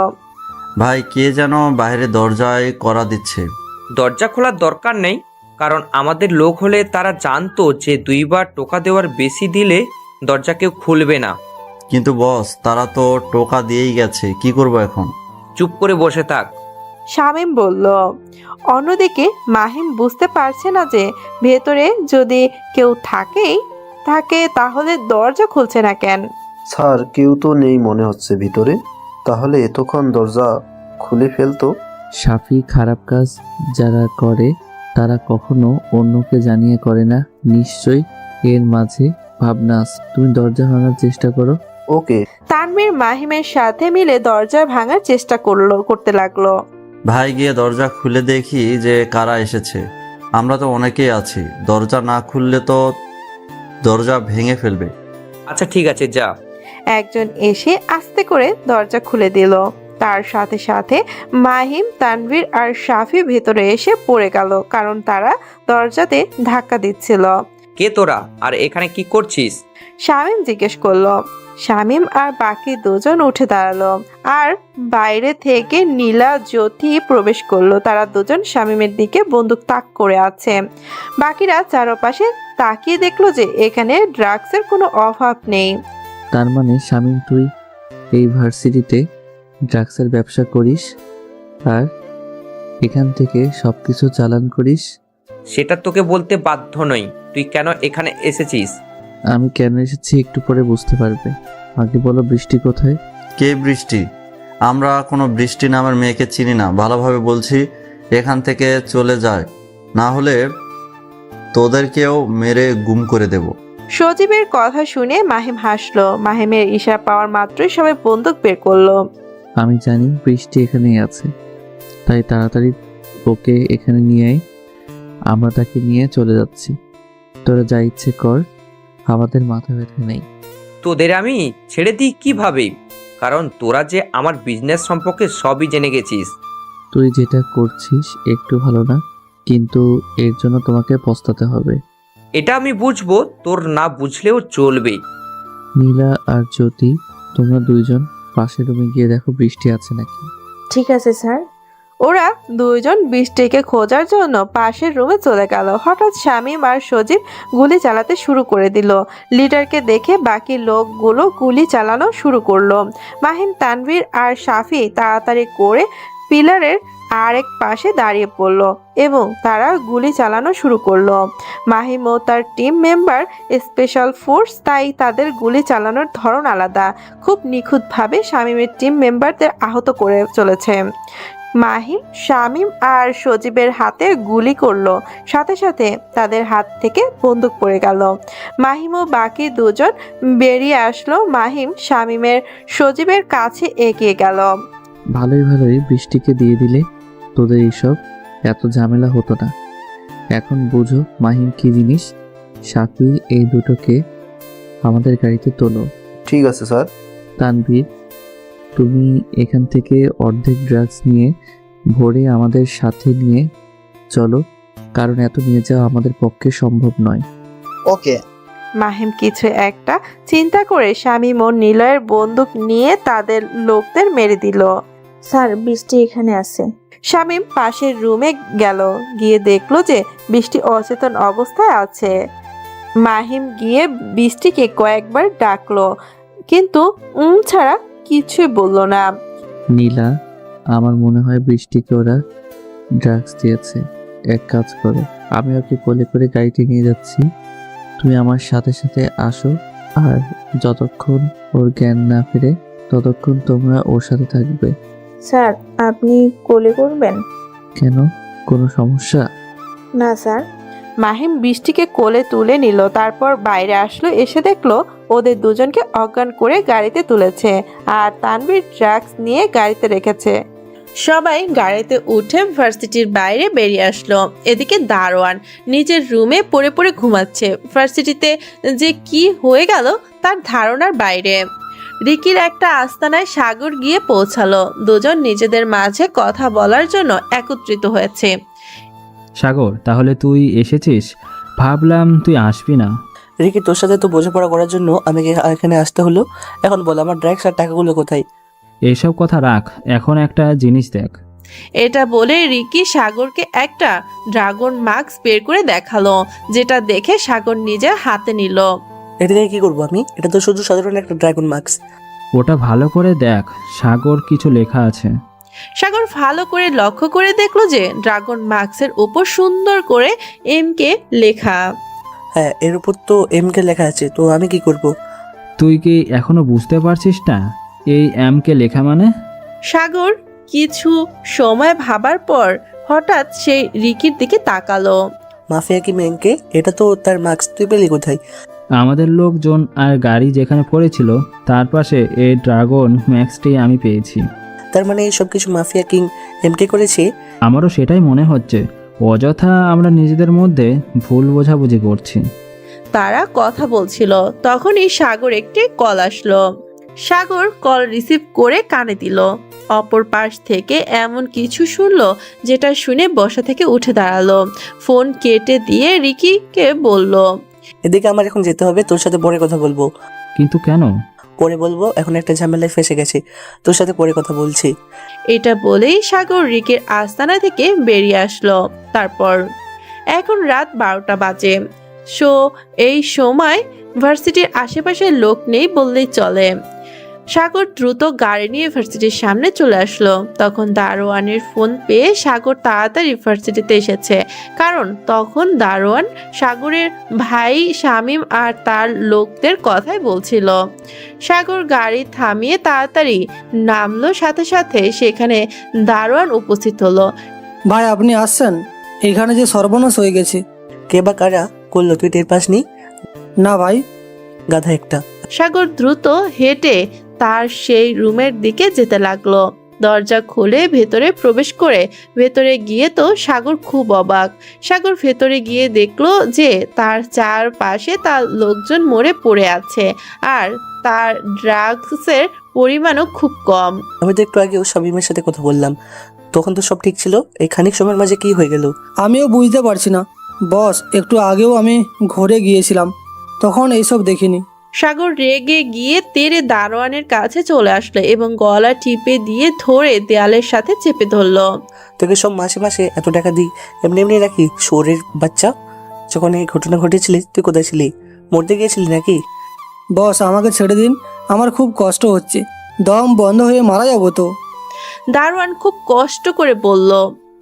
[SPEAKER 15] ভাই, কে যেন বাইরে দরজায় কড়া দিচ্ছে।
[SPEAKER 11] দরজা খোলার দরকার নেই, কারণ আমাদের লোক হলে তারা জানতো যে 2 বার টোকা দেওয়ার বেশি দিলে দরজা কেউ খুলবে না।
[SPEAKER 15] কিন্তু বস, তারা তো টোকা দিয়েই গেছে, কি করব এখন?
[SPEAKER 11] চুপ করে বসে থাক,
[SPEAKER 3] শামীম বলল। অন্যদিকে মাহিম বুঝতে পারছে না যে ভেতরে যদি কেউ থাকে তাহলে দরজা খুলছে না কেন।
[SPEAKER 21] স্যার, কেউ তো নেই মনে হচ্ছে ভিতরে, তাহলে এতক্ষণ দরজা খুলে ফেলতো।
[SPEAKER 1] সাফি, খারাপ কাজ যারা করে তারা কখনো অন্যকে জানিয়ে করে না, নিশ্চয়ই এর মাঝে ভাবনা আছে। তুমি দরজা ভাঙার চেষ্টা করো।
[SPEAKER 21] ওকে।
[SPEAKER 3] তানভীর মাহিমের সাথে মিলে দরজা ভাঙার চেষ্টা করতে লাগলো।
[SPEAKER 15] ভাই, গিয়ে দরজা খুলে দেখি যে কারা এসেছে। আমরা তো অনেকেই আছি, দরজা না খুললে তো দরজা ভেঙে ফেলবে।
[SPEAKER 11] আচ্ছা ঠিক আছে, যা।
[SPEAKER 3] একজন এসে আস্তে করে দরজা খুলে দিল। তার সাথে সাথে মাহিম, তানভীর আর সাফি ভেতরে এসে পড়ে গেল, কারণ তারা দরজাতে ধাক্কা দিচ্ছিল।
[SPEAKER 11] কে তোরা, আর এখানে কি করছিস?
[SPEAKER 3] শামীম জিজ্ঞেস করলো। শামীম আর বাকি দুজন উঠে দাঁড়ালো আর বাইরে থেকে নীলা জ্যোতি প্রবেশ করলো। তারা দুজন শামীমের দিকে বন্দুক তাক করে আছে। বাকিরা চারপাশে তাকিয়ে দেখলো যে এখানে ড্রাগসের কোনো অভাব নেই।
[SPEAKER 1] তার মানে শামীম, তুই এই ভার্সিটিতে ড্রাগসের ব্যবসা করিস আর এখান থেকে সবকিছু চালান করিস?
[SPEAKER 11] সেটা তোকে বলতে বাধ্য নই। তুই কেন এখানে এসেছিস?
[SPEAKER 1] আমি কেন এসেছি একটু পরে বুঝতে পারবে। আগে বলো, বৃষ্টি কোথায়?
[SPEAKER 15] কে বৃষ্টি? আমরা কোনো বৃষ্টি নামের মেয়েকে চিনি না। ভালোভাবে বলছি, এখান থেকে চলে যায়, না হলে তোদেরকেও মেরে গুম করে দেব।
[SPEAKER 3] সজীবের কথা শুনে মাহিম হাসলো। মাহিমের ইশারা পাওয়ার মাত্রই সবাই বন্দুক বের করলো।
[SPEAKER 1] আমি জানি বৃষ্টি এখানেই আছে, তাই তাড়াতাড়ি ওকে এখানে নিয়ে আয়। আমরা তাকে নিয়ে চলে যাচ্ছি। তোরা যা ইচ্ছে কর, আমাদের মাথা ব্যথা নেই।
[SPEAKER 11] তোদের আমি ছেড়ে দিই কিভাবে? কারণ তোরা যে আমার বিজনেস সম্পর্কে সবই জেনে গেছিস।
[SPEAKER 1] তুই যেটা করছিস একটু ভালো না, কিন্তু এর জন্য তোমাকে পস্তাতে হবে।
[SPEAKER 11] এটা আমি বুঝবো, তোর না বুঝলেও চলবে।
[SPEAKER 1] নীলা আর জ্যোতি, তোমরা দুইজন পাশের রুমে গিয়ে দেখো বৃষ্টি আছে নাকি।
[SPEAKER 16] ঠিক আছে স্যার।
[SPEAKER 3] ওরা দুইজন বৃষ্টিকে খোঁজার জন্য পাশের রুমে চলে গেল। হঠাৎ শামীম আর সজীব গুলি চালাতে শুরু করে দিল। লিডারকে দেখে বাকি লোকগুলো গুলি চালানো শুরু করলো। মাহিম, তানভীর আর শাফি তাড়াতাড়ি করে পিলারের আরেক পাশে দাঁড়িয়ে পড়লো এবং তারা গুলি চালানো শুরু করলো। মাহিম ও তার টিম মেম্বার স্পেশাল ফোর্স, তাই তাদের গুলি চালানোর ধরন আলাদা। খুব নিখুঁতভাবে শামীমের টিম মেম্বারদের আহত করে চলেছে। মাহিম, শামীম আর সজীবের হাতে গুলি করলো, সাথে সাথে তাদের হাত থেকে বন্দুক পড়ে গেল। মাহিম ও বাকি দুজন বেরিয়ে আসলো। মাহিম শামীমের সজীবের কাছে এগিয়ে গেল।
[SPEAKER 1] ভালোই ভালোই বৃষ্টিকে দিয়ে দিলে তোদের এইসব এত ঝামেলা হতো না। এখন বুঝো মাহিম কি জিনিস। সাথী, এই দুটোকে আমাদের গাড়িতে তোলো।
[SPEAKER 21] ঠিক আছে স্যার।
[SPEAKER 1] তানভীর, তুমি এখান থেকে অর্ধেক ড্রাগস নিয়ে ভরে আমাদের সাথে নিয়ে চলো, কারণ এত নিয়ে যাওয়া আমাদের পক্ষে সম্ভব নয়।
[SPEAKER 20] ওকে।
[SPEAKER 3] মাহিম কিছু একটা চিন্তা করে শামীম ও নিলয়ের বন্দুক নিয়ে তাদের লোকদের মেরে দিল।
[SPEAKER 16] স্যার, বৃষ্টি এখানে আছে।
[SPEAKER 3] শামীম পাশের রুমে গেল, গিয়ে দেখলো যে বৃষ্টি অচেতন অবস্থায় আছে। মাহিম গিয়ে বৃষ্টিকে কয়েকবার ডাকলো, কিন্তু ছাড়া কিছুই বললো না।
[SPEAKER 1] নীলা, আমার মনে হয় বৃষ্টিকে ওরা ড্রাগস দিয়েছে। এক কাজ করো, আমি ওকে কোলে করে গাড়িতে নিয়ে যাচ্ছি, তুমি আমার সাথে সাথে আসো। আর যতক্ষণ ওর জ্ঞান না ফিরে ততক্ষণ তোমরা ওর সাথে থাকবে।
[SPEAKER 16] স্যার, আপনি কোলে করবেন?
[SPEAKER 1] কেন, কোনো সমস্যা?
[SPEAKER 16] না স্যার।
[SPEAKER 3] মাহিম বৃষ্টিকে কোলে তুলে নিল, তারপর বাইরে আসলো। এসে দেখলো ওদের দুজনকে অজ্ঞান করে গাড়িতে তুলেছে আর তানভীর ড্রাগস নিয়ে গাড়িতে রেখেছে। সবাই গাড়িতে উঠে ভার্সিটির বাইরে বেরিয়ে আসলো। এদিকে দারোয়ান নিজের রুমে পড়ে পড়ে ঘুমাচ্ছে। ভার্সিটিতে যে কি হয়ে গেল তার ধারণার বাইরে। রিকির একটা আস্তানায় সাগর গিয়ে পৌঁছালো। দুজন নিজেদের মাঝে কথা বলার জন্য একত্রিত হয়েছে।
[SPEAKER 19] সাগর, তাহলে তুই এসেছিস? ভাবলাম তুই আসবি না।
[SPEAKER 12] রিকি, তোর সাথে তো বোঝাপড়া করার জন্য আমাকে এখানে আসতে হলো। এখন বল, আমার ড্রাগস আর টাকাগুলো কোথায়?
[SPEAKER 19] এইসব কথা রাখ, এখন একটা জিনিস দেখ।
[SPEAKER 3] এটা বলে রিকি সাগরকে একটা ড্রাগন মাস্ক বের করে দেখালো, যেটা দেখে সাগর নিজের হাতে নিল।
[SPEAKER 12] এটা দিয়ে কি করবো আমি? এটা তো শুধু সাধারণ একটা ড্রাগন মাস্ক।
[SPEAKER 19] ওটা ভালো করে দেখ, সাগর কিছু লেখা আছে।
[SPEAKER 3] সাগর ভালো করে লক্ষ্য করে দেখলো যে ড্রাগন মাস্কের উপর সুন্দর করে এমকে লেখা।
[SPEAKER 12] হ্যাঁ, এর উপর তো এমকে লেখা আছে, তো আমি কি করব?
[SPEAKER 19] তুই কি এখনো বুঝতে পারছিস না এই এমকে লেখা মানে?
[SPEAKER 3] সাগর কিছু সময় ভাবার পর হঠাৎ সে রিকির দিকে তাকালো।
[SPEAKER 12] মাফিয়া কি এমকে? এটা তো তার মাস্ক, তুই পেলি কোথায়?
[SPEAKER 19] আমাদের লোকজন আর গাড়ি যেখানে পড়েছিল তার পাশে এই ড্রাগন ম্যাক্সটি আমি পেয়েছি।
[SPEAKER 12] তার মানে এই সব কিছু মাফিয়া কিং এমকে করেছে?
[SPEAKER 19] আমারও সেটাই মনে হচ্ছে। অযথা আমরা নিজেদের মধ্যে ভুল বোঝাবুঝি করছি।
[SPEAKER 3] তারা কথা বলছিল, তখনই সাগর একটি কল আসলো। সাগর কল রিসিভ করে কানে দিল। অপর পাশ থেকে এমন কিছু শুনলো যেটা শুনে বসা থেকে উঠে দাঁড়ালো। ফোন কেটে দিয়ে রিকিকে বলল,
[SPEAKER 12] এদিকে আমার এখন যেতে হবে, তোর সাথে পরে কথা বলবো।
[SPEAKER 19] কিন্তু কেন?
[SPEAKER 12] পরে বলবো, এখন একটা ঝামেলায় ফেসে গেছে, তোর সাথে পরে কথা বলছি।
[SPEAKER 3] এটা বলেই সাগর রিকের আস্তানা থেকে বেরিয়ে আসলো। তারপর এখন রাত 12টা বাজে। এই সময় ভার্সিটির আশেপাশে লোক নেই বললেই চলে। সাগর দ্রুত গাড়ি নিয়ে ভার্সিটির সামনে চলে আসলো। তখন দারোয়ানের ফোন পেয়ে সাগর তাড়াতাড়ি ভার্সিটিতে এসেছে, কারণ তখন দারোয়ান সাগরের ভাই শামীম আর তার লোকদের কথাই বলছিল। সাগর গাড়ি থামিয়ে তাড়াতাড়ি নামলো, সাথে সাথে সেখানে দারোয়ান উপস্থিত হলো।
[SPEAKER 13] ভাই আপনি আসছেন? এখানে যে সর্বনাশ হয়ে গেছে।
[SPEAKER 12] কে বা কারা করলো তুই টের পাসনি?
[SPEAKER 13] না ভাই।
[SPEAKER 12] গাধা একটা।
[SPEAKER 3] সাগর দ্রুত হেঁটে তার সেই রুমের দিকে যেতে লাগলো। দরজা খুলে ভেতরে প্রবেশ করে ভেতরে গিয়ে তো সাগর খুব অবাক। সাগর ভেতরে গিয়ে দেখলো যে তার চারপাশে তার লোকজন মরে পড়ে আছে, আর তার ড্রাগসের পরিমাণও খুব কম।
[SPEAKER 12] আমি তো একটু আগেও শামীমের সাথে কথা বললাম, তখন তো সব ঠিক ছিল। এই খানিক সময়ের মাঝে কি হয়ে গেল?
[SPEAKER 13] আমিও বুঝতে পারছি না বস, একটু আগেও আমি ঘরে গিয়েছিলাম, তখন এইসব দেখিনি।
[SPEAKER 3] সাগর রেগে গিয়ে তেরে দারোয়ানের কাছে চলে আসলো এবং গলা টিপে দিয়ে ধরে দেয়ালের সাথে চেপে ধরলো।
[SPEAKER 12] তোকে সব মাসে মাসে এত টাকা দিই, এমনি এমনি রাখি শোরের বাচ্চা? যখন এই ঘটনা ঘটেছিলি তুই কোথায় ছিলি? মরতে গিয়েছিলি নাকি?
[SPEAKER 13] বস আমাকে ছেড়ে দিন, আমার খুব কষ্ট হচ্ছে, দম বন্ধ হয়ে মারা যাবো তো।
[SPEAKER 3] দারোয়ান খুব কষ্ট করে বলল,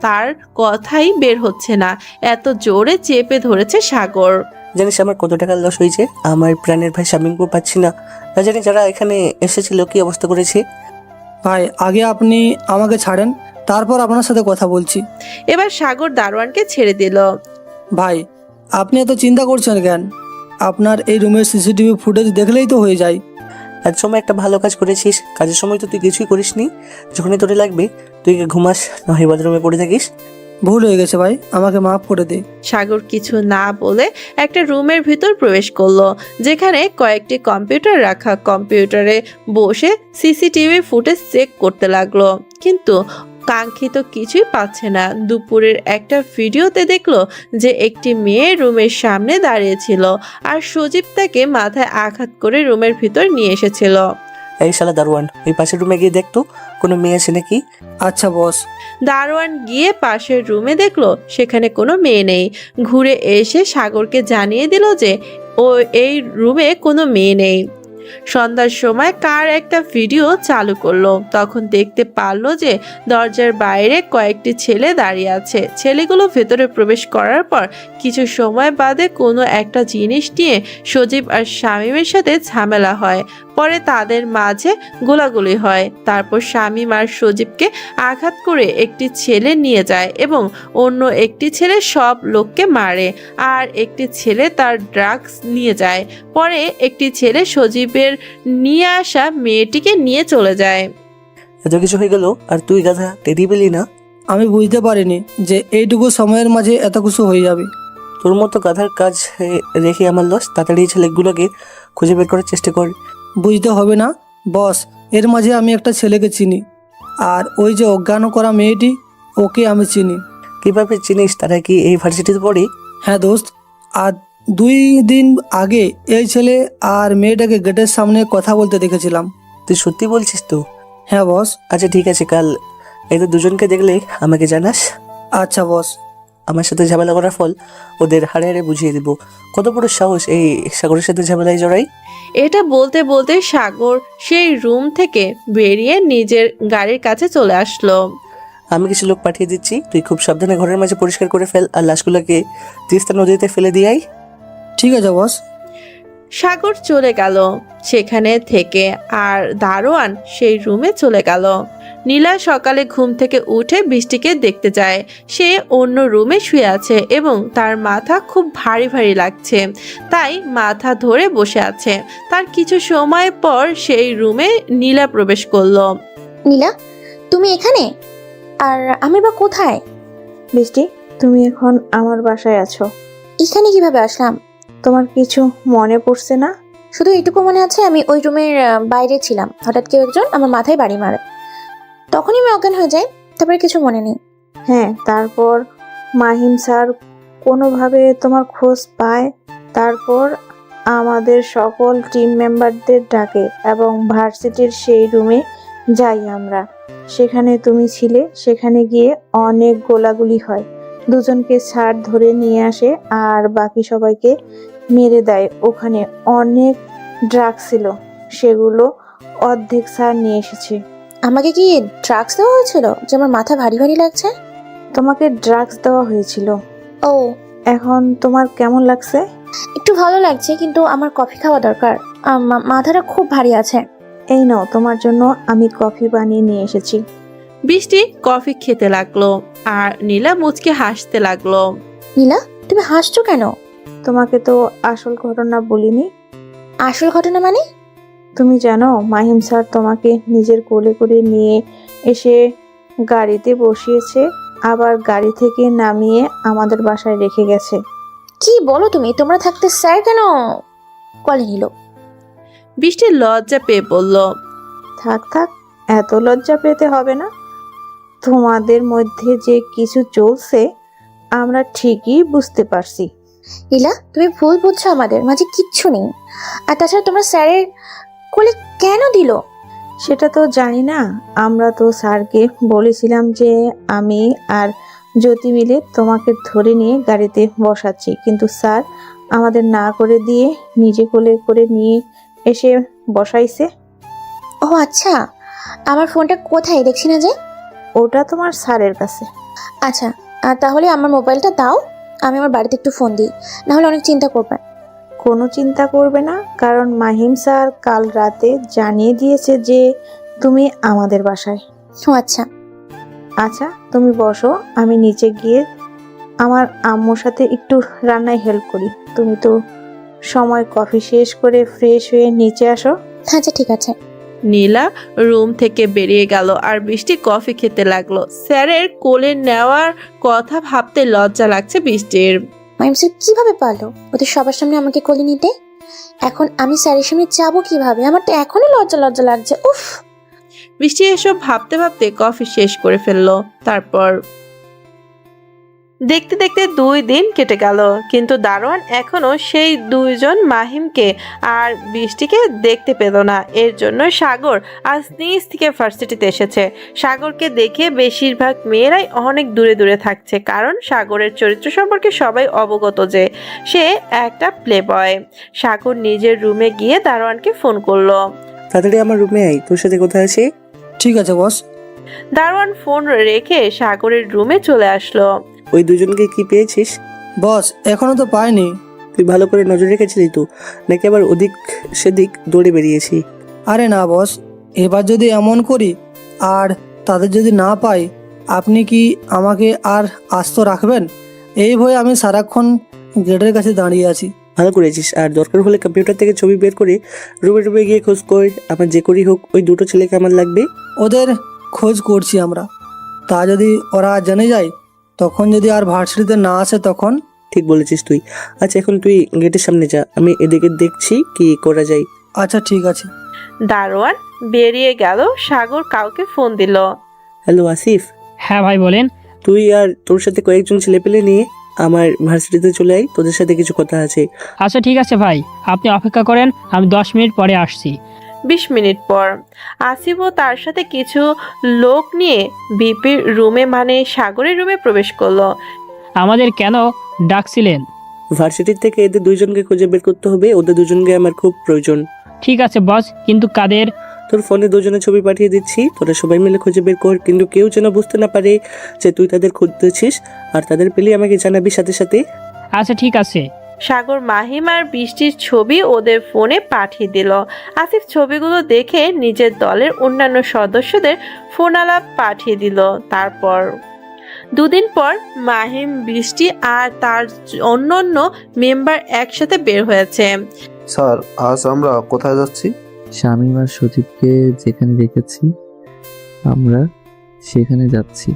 [SPEAKER 3] তার কথাই বের হচ্ছে না, এত জোরে চেপে ধরেছে সাগর।
[SPEAKER 12] জানিস আমার কত টাকা লস হয়েছে? আমার প্রাণের ভাই শামীমপুর পাচ্ছি না, না জানি যারা এখানে এসেছিল কি অবস্থা করেছে।
[SPEAKER 13] ভাই আগে আপনি আমাকে ছাড়েন, তারপর আপনার সাথে কথা বলছি।
[SPEAKER 3] এবার সাগর দারোয়ানকে ছেড়ে দিল।
[SPEAKER 13] ভাই আপনি এত চিন্তা করছেন কেন? আপনার এই রুমের সিসিটিভি ফুটেজ দেখলেই তো হয়ে যায়।
[SPEAKER 12] এক সময় একটা ভালো কাজ করেছিস, কাজের সময় তো তুই কিছুই করিসনি। যখনই তোরে লাগবে তুই ঘুমাস, না হয় বাথরুমে পড়ে থাকিস।
[SPEAKER 13] ভুল হয়ে গেছে ভাই, আমাকে মাফ করে দে।
[SPEAKER 3] সাগর কিছু না বলে একটা রুমের ভিতর প্রবেশ করলো, যেখানে কয়েকটি কম্পিউটার রাখা। কম্পিউটারে বসে সিসিটিভি ফুটেজ চেক করতে লাগলো, কিন্তু কাঙ্ক্ষিত কিছুই পাচ্ছে না। দুপুরের একটা ভিডিওতে দেখলো যে একটি মেয়ে রুমের সামনে দাঁড়িয়েছিল, আর সজীব তাকে মাথায় আঘাত করে রুমের ভিতর নিয়ে এসেছিল।
[SPEAKER 12] এই শালা দারোয়ান, ওই পাশের রুমে গিয়ে দেখতো কোনো মেয়ে আছে নাকি।
[SPEAKER 13] আচ্ছা বস।
[SPEAKER 3] দারোয়ান গিয়ে পাশের রুমে দেখলো সেখানে কোনো মেয়ে নেই। ঘুরে এসে সাগরকে জানিয়ে দিল যে এই রুমে কোনো মেয়ে নেই। সন্ধ্যার সময় কার একটা ভিডিও চালু করলো, তখন দেখতে পারলো যে দরজার বাইরে কয়েকটি ছেলে দাঁড়িয়ে আছে। ছেলেগুলো ভেতরে প্রবেশ করার পর কিছু সময় বাদে কোনো একটা জিনিস নিয়ে সজীব আর শামীমের সাথে ঝামেলা হয়। পরে তাদের মাঝে গোলাগুলি হয়। তারপর শামীম আর সজীবকে আঘাত করে একটি ছেলে নিয়ে যায় এবং অন্য একটি ছেলে সব লোককে মারে, আর একটি ছেলে তার ড্রাগস নিয়ে যায়। পরে একটি ছেলে সজীবের নিয়ে আসা মেয়েটিকে নিয়ে চলে যায়।
[SPEAKER 12] এত কিছু হয়ে গেল আর তুই গাধা টেরি পেলি না?
[SPEAKER 13] আমি বুঝতে পারিনি যে এইটুকু সময়ের মাঝে এত কিছু হয়ে যাবে।
[SPEAKER 12] তোর মতো গাধার কাজ রেখে আমার লস। তাড়াতাড়ি ছেলেগুলোকে খুঁজে বের করার চেষ্টা কর।
[SPEAKER 13] বুঝতে হবে না বস, এর মাঝে আমি একটা ছেলেকে চিনি, আর ওই যে অজ্ঞান করা মেয়েটি, ওকে আমি চিনি।
[SPEAKER 12] কিভাবে চিনিস? তারা কি এই ভার্সিটিতে পড়ে?
[SPEAKER 13] হ্যাঁ দোস্ত, আর 2 দিন আগে এই ছেলে আর মেয়েটাকে গেটের সামনে কথা বলতে দেখেছিলাম।
[SPEAKER 12] তুই সত্যি বলছিস তো?
[SPEAKER 13] হ্যাঁ বস।
[SPEAKER 12] আচ্ছা ঠিক আছে, কাল এদের দুজনকে দেখলে আমাকে জানাস।
[SPEAKER 13] আচ্ছা বস।
[SPEAKER 12] আমার সাথে ঝামেলা করার ফল ওদের হাড়ে হাড়ে বুঝিয়ে দিব। কত বড় সাহস এই সাগরের সাথে ঝামেলায় জড়াই।
[SPEAKER 3] এটা বলতে বলতে সাগর সেই রুম থেকে বেরিয়ে নিজের গাড়ির কাছে চলে আসলো।
[SPEAKER 12] আমি কিছু লোক পাঠিয়ে দিচ্ছি, তুই খুব সাবধানে ঘরের মাঝে পরিষ্কার করে ফেল, আর লাশগুলোকে তিস্তা নদীতে ফেলে দিয়ে আই।
[SPEAKER 13] ঠিক আছে বস।
[SPEAKER 3] সাগর চলে গেল সেখানে থেকে, আর দারোয়ান সেই রুমে চলে গেল। নীলা সকালে ঘুম থেকে উঠে বৃষ্টিকে দেখতে যায়। সে অন্য রুমে শুয়ে আছে এবং তার মাথা খুব ভারী ভারী লাগছে, তাই মাথা ধরে বসে আছে। তার কিছু সময় পর সেই রুমে নীলা প্রবেশ করলো।
[SPEAKER 16] নীলা, তুমি এখানে? আর আমি বা কোথায়?
[SPEAKER 9] বৃষ্টি, তুমি এখন আমার বাসায় আছো।
[SPEAKER 16] এখানে কিভাবে আসলাম?
[SPEAKER 9] তোমার কিছু মনে পড়ছে না?
[SPEAKER 16] শুধু এটুকু মনে আছে, আমি ওই রুমের বাইরে ছিলাম, হঠাৎ কেউ একজন আমার মাথায় বাড়ি মারে, তখনই আমি অজ্ঞান হয়ে যাই, তারপরে কিছু মনে নেই।
[SPEAKER 9] হ্যাঁ, তারপর মাহিম স্যার কোনোভাবে তোমার খোঁজ পায়, তারপর আমাদের সকল টিম মেম্বারদের ডাকে এবং ভার্সিটির সেই রুমে যাই আমরা। সেখানে তুমি ছিলে, সেখানে গিয়ে অনেক গোলাগুলি হয়। দুজনকে স্যার ধরে নিয়ে আসে আর বাকি সবাইকে মেরে দেয়। ওখানে অনেক ড্রাগস ছিল, সেগুলো অর্ধেক স্যার নিয়ে এসেছে।
[SPEAKER 16] আমাকে কি ড্রাগস দেওয়া হয়েছিল যে আমার মাথা ভারী ভারী লাগছে?
[SPEAKER 9] তোমাকে ড্রাগস দেওয়া হয়েছিল।
[SPEAKER 16] ও,
[SPEAKER 9] এখন তোমার কেমন লাগছে?
[SPEAKER 16] একটু ভালো লাগছে, কিন্তু আমার কফি খাওয়া দরকার। মাথাটা খুব ভারী আছে।
[SPEAKER 9] এই নাও, তোমার জন্য আমি কফি বানিয়ে নিয়ে এসেছি।
[SPEAKER 3] বৃষ্টি কফি খেতে লাগলো আর নীলা মুচকে হাসতে লাগলো।
[SPEAKER 16] নীলা, তুমি হাসছো কেন?
[SPEAKER 9] তোমাকে তো আসল ঘটনা বলিনি।
[SPEAKER 16] আসল ঘটনা মানে?
[SPEAKER 9] তুমি জানো মাহিম স্যার তোমাকে নিজের কোলে করে নিয়ে এসে গাড়িতে বসিয়েছে, আবার গাড়ি থেকে নামিয়ে আমাদের বাসায় রেখে গেছে।
[SPEAKER 16] কি বলো তুমি? তোমরা থাকতে স্যার কেন কলে নিল?
[SPEAKER 3] বৃষ্টির লজ্জা পেয়ে বলল,
[SPEAKER 9] থাক থাক, এত লজ্জা পেতে হবে না। তোমাদের মধ্যে যে কিছু চলছে আমরা ঠিকই বুঝতে পারছি।
[SPEAKER 16] নীলা, তুমি ভুল বুঝছো, আমাদের মাঝে কিচ্ছু নেই। আর তাছাড়া তোমরা স্যারের কোলে কেন দিল?
[SPEAKER 9] সেটা তো জানি না। আমরা তো স্যারকে বলেছিলাম যে আমি আর জ্যোতি মিলে তোমাকে ধরে নিয়ে গাড়িতে বসাচ্ছি, কিন্তু স্যার আমাদের না করে দিয়ে নিজে কোলে করে নিয়ে এসে বসাইছে।
[SPEAKER 16] ও আচ্ছা, আমার ফোনটা কোথায় দেখছি না যে?
[SPEAKER 9] ওটা তোমার স্যারের কাছে।
[SPEAKER 16] আচ্ছা, তাহলে আমার মোবাইলটা দাও, আমি আমার বাড়িতে একটু ফোন দিই, নাহলে অনেক চিন্তা করবে।
[SPEAKER 9] কোনো চিন্তা করবে না, কারণ মাহিম স্যার কাল রাতে জানিয়ে দিয়েছে যে তুমি আমাদের বাসায়।
[SPEAKER 16] ও আচ্ছা।
[SPEAKER 9] আচ্ছা, তুমি বসো, আমি নিচে গিয়ে আমার আম্মুর সাথে একটু রান্নায় হেল্প করি। তুমি তো সময় কফি শেষ করে ফ্রেশ হয়ে নিচে আসো।
[SPEAKER 16] আচ্ছা ঠিক আছে।
[SPEAKER 3] নীলা রুম থেকে বেরিয়ে গেল আর বৃষ্টি কফি খেতে লাগলো। স্যারের কোলে নেওয়ার কথা ভাবতে লজ্জা লাগছে বৃষ্টির।
[SPEAKER 16] মাহিম স্যার কিভাবে পারলো ওদের সবার সামনে আমাকে কোলে নিতে? এখন আমি স্যারের সামনে যাবো কিভাবে? আমার তো এখনো লজ্জা লজ্জা লাগছে। উফ।
[SPEAKER 3] বৃষ্টি এসব ভাবতে ভাবতে কফি শেষ করে ফেললো। তারপর দেখতে দেখতে 2 দিন কেটে গেল, কিন্তু দারোয়ান এখনো সেই 2 জন মাহিমকে আর বৃষ্টিকে দেখতে পেল না। এর জন্য সাগর আজ নিজ থেকে ভার্সিটিতে এসেছে। সাগরকে দেখে বেশিরভাগ মেয়েরাই অনেক দূরে দূরে থাকছে, কারণ সাগরের চরিত্র সম্পর্কে সবাই অবগত যে সে একটা প্লে বয়। সাগর নিজের রুমে গিয়ে দারোয়ানকে ফোন করলো।
[SPEAKER 12] তাড়াতাড়ি আমার রুমে আই, তোর সাথে কোথায় আছে?
[SPEAKER 13] ঠিক আছে বস।
[SPEAKER 3] দারোয়ান ফোন রেখে সাগরের রুমে চলে আসলো।
[SPEAKER 12] ওই দুজনকে কি পেয়েছিস?
[SPEAKER 13] বস এখনো তো পাইনি।
[SPEAKER 12] তুই ভালো করে নজর রেখেছিলি তো, নাকি আবার ওদিক সেদিক দৌড়ে বেরিয়েছি?
[SPEAKER 13] আরে না বস, এবার যদি এমন করি আর তাদের যদি না পাই, আপনি কি আমাকে আর আস্ত রাখবেন? এই ভয়ে আমি সারাক্ষণ গেটের কাছে দাঁড়িয়ে আছি।
[SPEAKER 12] ভালো করেছিস। আর দরকার হলে কম্পিউটার থেকে ছবি বের করে রুমে রুমে গিয়ে খোঁজ কর। আমার যে করেই হোক ওই 2টো ছেলেকে আমার লাগবে।
[SPEAKER 13] ওদের খোঁজ করছি আমরা। তা যদি ওরা জেনে যায়, তখন যদি আর ভার্সিটিতে না আসে তখন।
[SPEAKER 12] ঠিক বলেছিস তুই। আচ্ছা এখন তুই গেটের সামনে যা, আমি এদিকে দেখছি কি করা যায়।
[SPEAKER 13] আচ্ছা ঠিক আছে।
[SPEAKER 3] দারোয়ান বেরিয়ে গেল। সাগর কাউকে ফোন দিল।
[SPEAKER 12] হ্যালো আসিফ।
[SPEAKER 14] হ্যাঁ ভাই বলেন।
[SPEAKER 12] তুই আর তোর সাথে কয়েকজন ছেলে পেলে নিয়ে আমার ভার্সিটিতে চলে আয়, তোদের সাথে কিছু কথা আছে।
[SPEAKER 14] আচ্ছা ঠিক আছে ভাই, আপনি অপেক্ষা করেন, আমি 10 মিনিট পরে আসছি।
[SPEAKER 3] 20 মিনিট পর আসিফও তার সাথে কিছু লোক নিয়ে বিপির রুমে মানে সাগরের রুমে প্রবেশ করলো।
[SPEAKER 14] আমাদের কেন ডাকছিলেন?
[SPEAKER 12] ভার্সিটির থেকে এদের 2 জনকে খুঁজে বের করতে হবে, ওদের 2 জনকে আমার খুব প্রয়োজন।
[SPEAKER 14] ঠিক আছে বস, কিন্তু কাদের?
[SPEAKER 12] তোর ফোনে 2 জনের ছবি পাঠিয়ে দিচ্ছি, তোরা সবাই মিলে খুঁজে বের কর, কিন্তু কেউ যেন বুঝতে না পারে যে তুই তাদের খুঁজতেছিস। আর তাদের পেলে আমাকে জানাবি সাথে সাথে।
[SPEAKER 14] আচ্ছা ঠিক আছে।
[SPEAKER 3] সাগর মাহিম আর বৃষ্টির ছবি ওদের ফোনে পাঠিয়ে দিল। আসিফ ছবিগুলো দেখে নিজের দলের অন্যান্য সদস্যদের ফোন আলাপ পাঠিয়ে দিল। তারপর 2 দিন পর মাহিম, বৃষ্টি আর তার অন্যান্য মেম্বার একসাথে বের হয়েছে।
[SPEAKER 21] স্যার আজ আমরা কোথায় যাচ্ছি?
[SPEAKER 1] শামীম আর সজীবকে যেখানে রেখেছি আমরা সেখানে যাচ্ছি।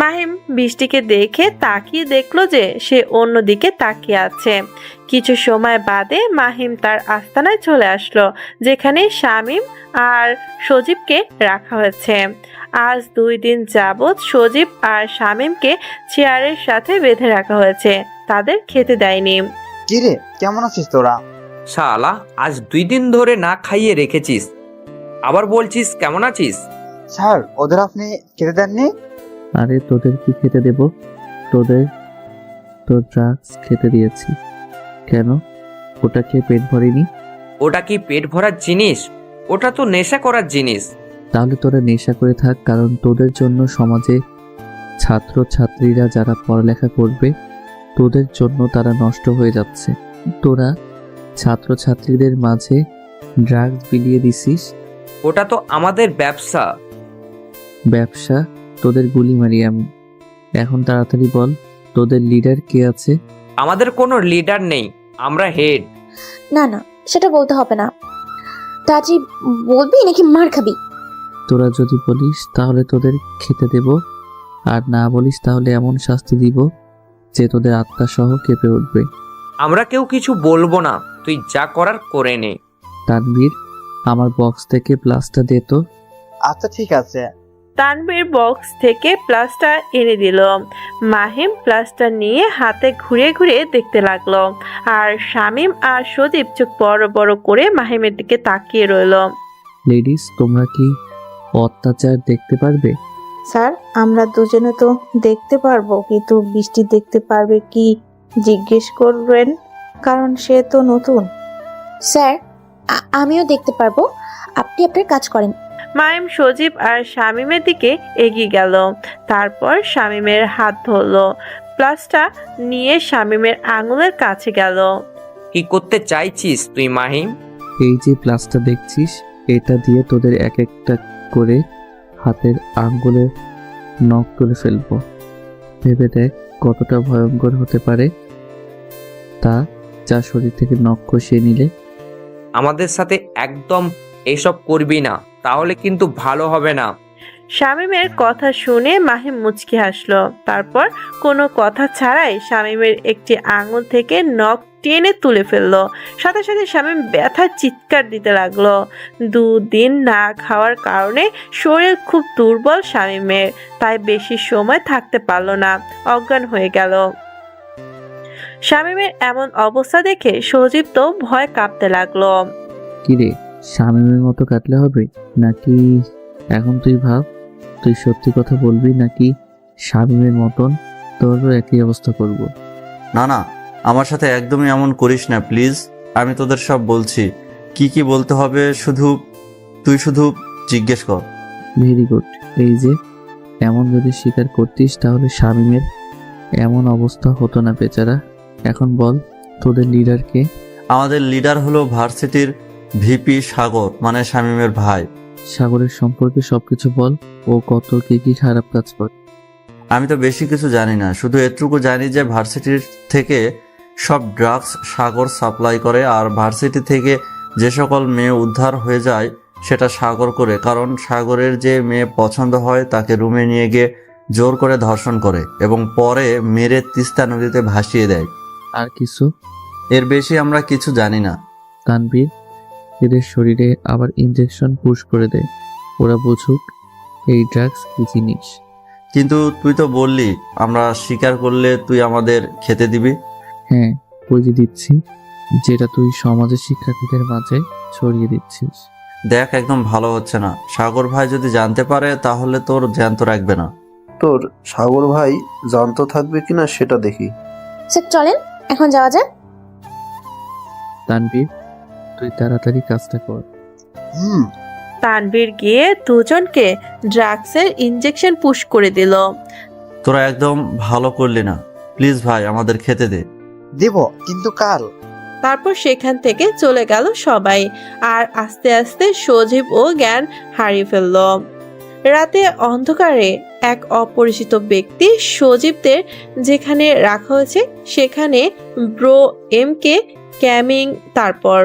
[SPEAKER 3] মাহিম বৃষ্টিকে দেখে তাকিয়ে দেখলো যে সে অন্যদিকে তাকিয়ে আছে। কিছু সময় বাদে মাহিম তার আস্তানায় চলে আসলো, যেখানে শামীম আর সজীবকে রাখা হয়েছে। আজ 2 দিন যাবৎ সজীব আর শামীমকে চেয়ারের সাথে বেঁধে রাখা হয়েছে, তাদের খেতে দেয়নি।
[SPEAKER 20] কিরে কেমন আছিস তোরা?
[SPEAKER 11] শালা আজ 2 দিন ধরে না খাইয়ে রেখেছিস, আবার বলছিস কেমন আছিস?
[SPEAKER 20] স্যার ওদের আপনি খেতে দেননি?
[SPEAKER 1] আরে তোদের কি খেতে দেব? তোর ড্রাগস খেতে দিয়েছি। কেন? ওটা খেয়ে পেট ভরেনি?
[SPEAKER 11] ওটা কি পেট ভরার জিনিস? ওটা তো নেশা করার জিনিস।
[SPEAKER 1] তাহলে তোরা নেশা করে থাক, কারণ তোদের জন্য সমাজে ছাত্র ছাত্রীরা যারা পড়ালেখা করবে তোদের জন্য তারা নষ্ট হয়ে যাচ্ছে। তোরা ছাত্র ছাত্রীদের মাঝে ড্রাগস বিলিয়ে দিছিস।
[SPEAKER 11] ওটা তো আমাদের ব্যবসা।
[SPEAKER 1] ব্যবসা? তোদের গুলি মারি আমি। এখন তাড়াতাড়ি বল, তোদের লিডার কে আছে?
[SPEAKER 11] আমাদের কোনো লিডার নেই, আমরা হেড।
[SPEAKER 16] না না, সেটা বলতে হবে না। তাজি বলবি নাকি মার খাবি?
[SPEAKER 1] তোরা যদি বলিস তাহলে তোদের খেতে দেব, আর না বলিস তাহলে এমন শাস্তি দিব যে তোদের আত্মা সহ কেঁপে উঠবে।
[SPEAKER 11] আমরা কেউ কিছু বলবো না, তুই যা করার করে নে।
[SPEAKER 1] তানভীর, আমার বক্স থেকে প্লাসটা দে তো।
[SPEAKER 20] আচ্ছা ঠিক আছে।
[SPEAKER 3] তানভীর বক্স থেকে প্লাসটা এনে দিল। মাহিম প্লাসটা নিয়ে হাতে ঘুরে ঘুরে দেখতে লাগলো, আর শামীম আর সজীব চোখ বড় বড় করে মাহিমের দিকে তাকিয়ে রইল।
[SPEAKER 1] লেডিস, তোমরা কি অত্যাচার দেখতে পারবে?
[SPEAKER 9] স্যার আমরা দুজনে তো দেখতে পারবো, কিন্তু বৃষ্টি দেখতে পারবে কি জিজ্ঞেস করবেন, কারণ সে তো নতুন।
[SPEAKER 16] স্যার আমিও দেখতে পারবো, আপনি আপনার কাজ করেন।
[SPEAKER 3] মাহিম সজীব আর শামীমের দিকে এগিয়ে গেল, তারপর শামীমের হাত ধরলো, প্লাসটা নিয়ে শামীমের আঙুলের কাছে গেল।
[SPEAKER 11] কি করতে চাইছিস তুই মাহিম?
[SPEAKER 1] এই যে প্লাসটা দেখছিস, এটা দিয়ে তোদের এক একটা করে হাতের আঙ্গুলের নখ তুলে ফেলবো। ভেবে দেখ কতটা ভয়ঙ্কর হতে পারে তা, যা শরীর থেকে নখ কষিয়ে নিলে।
[SPEAKER 11] আমাদের সাথে একদম এসব করবি না, তাহলে কিন্তু ভালো হবে না।
[SPEAKER 3] শামীমের কথা শুনে মাহিম মুচকি হাসলো, তারপর কোনো কথা ছাড়াই শামীমের একটি আঙুল থেকে নখ টেনে তুলে ফেললো। সাথে সাথে শামীম ব্যথার চিৎকার দিতে লাগলো। 2 দিন না খাওয়ার কারণে শরীর খুব দুর্বল শামীমের, তাই বেশি সময় থাকতে পারলো না, অজ্ঞান হয়ে গেল। শামীমের এমন অবস্থা দেখে সজীব তো ভয় কাঁপতে লাগলো।
[SPEAKER 1] কিরে, শামীমের মতো কাটলে হবে নাকি? এখন তুই ভাব, তুই সত্যি কথা বলবি নাকি শামীমের মতন তোরও একই অবস্থা করব?
[SPEAKER 15] না না, আমার সাথে একদমই এমন করিস না প্লিজ। আমি তোদের সব বলছি, কি কি বলতে হবে তুই শুধু জিজ্ঞেস কর।
[SPEAKER 1] Very good. এই যে এমন যদি স্বীকার করতিস তাহলে শামীমের এমন অবস্থা হতো না বেচারা। এখন বল, তোদের লিডার কে?
[SPEAKER 15] আমাদের লিডার হলো ভার্সিটির ভিপি সাগর, মানে শামীমের ভাই।
[SPEAKER 1] সাগরের সম্পর্কে সবকিছু বল, ও কত কি খারাপ কাজ করে।
[SPEAKER 15] আমি তো বেশি কিছু জানি না, শুধু এটুকু জানি যে ভার্সিটির থেকে সব ড্রাগস সাগর সাপ্লাই করে, আর ভার্সিটি থেকে যে সকল মেয়ে উদ্ধার হয়ে যায় সেটা সাগর করে, কারণ সাগরের যে মেয়ে পছন্দ হয় তাকে রুমে নিয়ে গিয়ে জোর করে ধর্ষণ করে এবং পরে মেরে তিস্তা নদীতে ভাসিয়ে দেয়।
[SPEAKER 1] আর কিছু?
[SPEAKER 15] এর বেশি আমরা কিছু জানি না।
[SPEAKER 1] তানভীর, এদের শরীরে আবার ইনজেকশন পুশ করে দেয়, ওরা বুঝুক এই ড্রাগস কি জিনিস।
[SPEAKER 15] কিন্তু তুই তো বললি আমরা স্বীকার করলে তুই আমাদের খেতে দিবি।
[SPEAKER 1] হ্যাঁ, ওই যে দিচ্ছি, যেটা তুই সমাজের শিক্ষার্থীদের মাঝে ছড়িয়ে দিচ্ছিস।
[SPEAKER 15] দেখ, একদম ভালো হচ্ছে না। সাগর ভাই যদি জানতে পারে তাহলে তোর জ্যান্ত রাখবে না।
[SPEAKER 21] তোর সাগর ভাই জানতো থাকবে কিনা সেটা দেখি।
[SPEAKER 16] স্যার চলেন, এখন যাওয়া যাক।
[SPEAKER 1] তানভীর, তুই তাড়াতাড়ি কাজটা কর।
[SPEAKER 3] তানভীর গিয়ে দুজনকে ড্রাগসের ইনজেকশন পুশ করে দিল।
[SPEAKER 15] তোরা একদম ভালো করলি না, প্লিজ ভাই আমাদের খেতে দে।
[SPEAKER 20] দেব, কিন্তু কাল।
[SPEAKER 3] তারপর সেখান থেকে চলে গেল সবাই, আর আস্তে আস্তে সজীব ও জ্ঞান হারিয়ে ফেলল। রাতে অন্ধকারে এক অপরিচিত ব্যক্তি সজীবদের যেখানে রাখা হয়েছে সেখানে ব্রো এম কে ক্যামিং, তারপর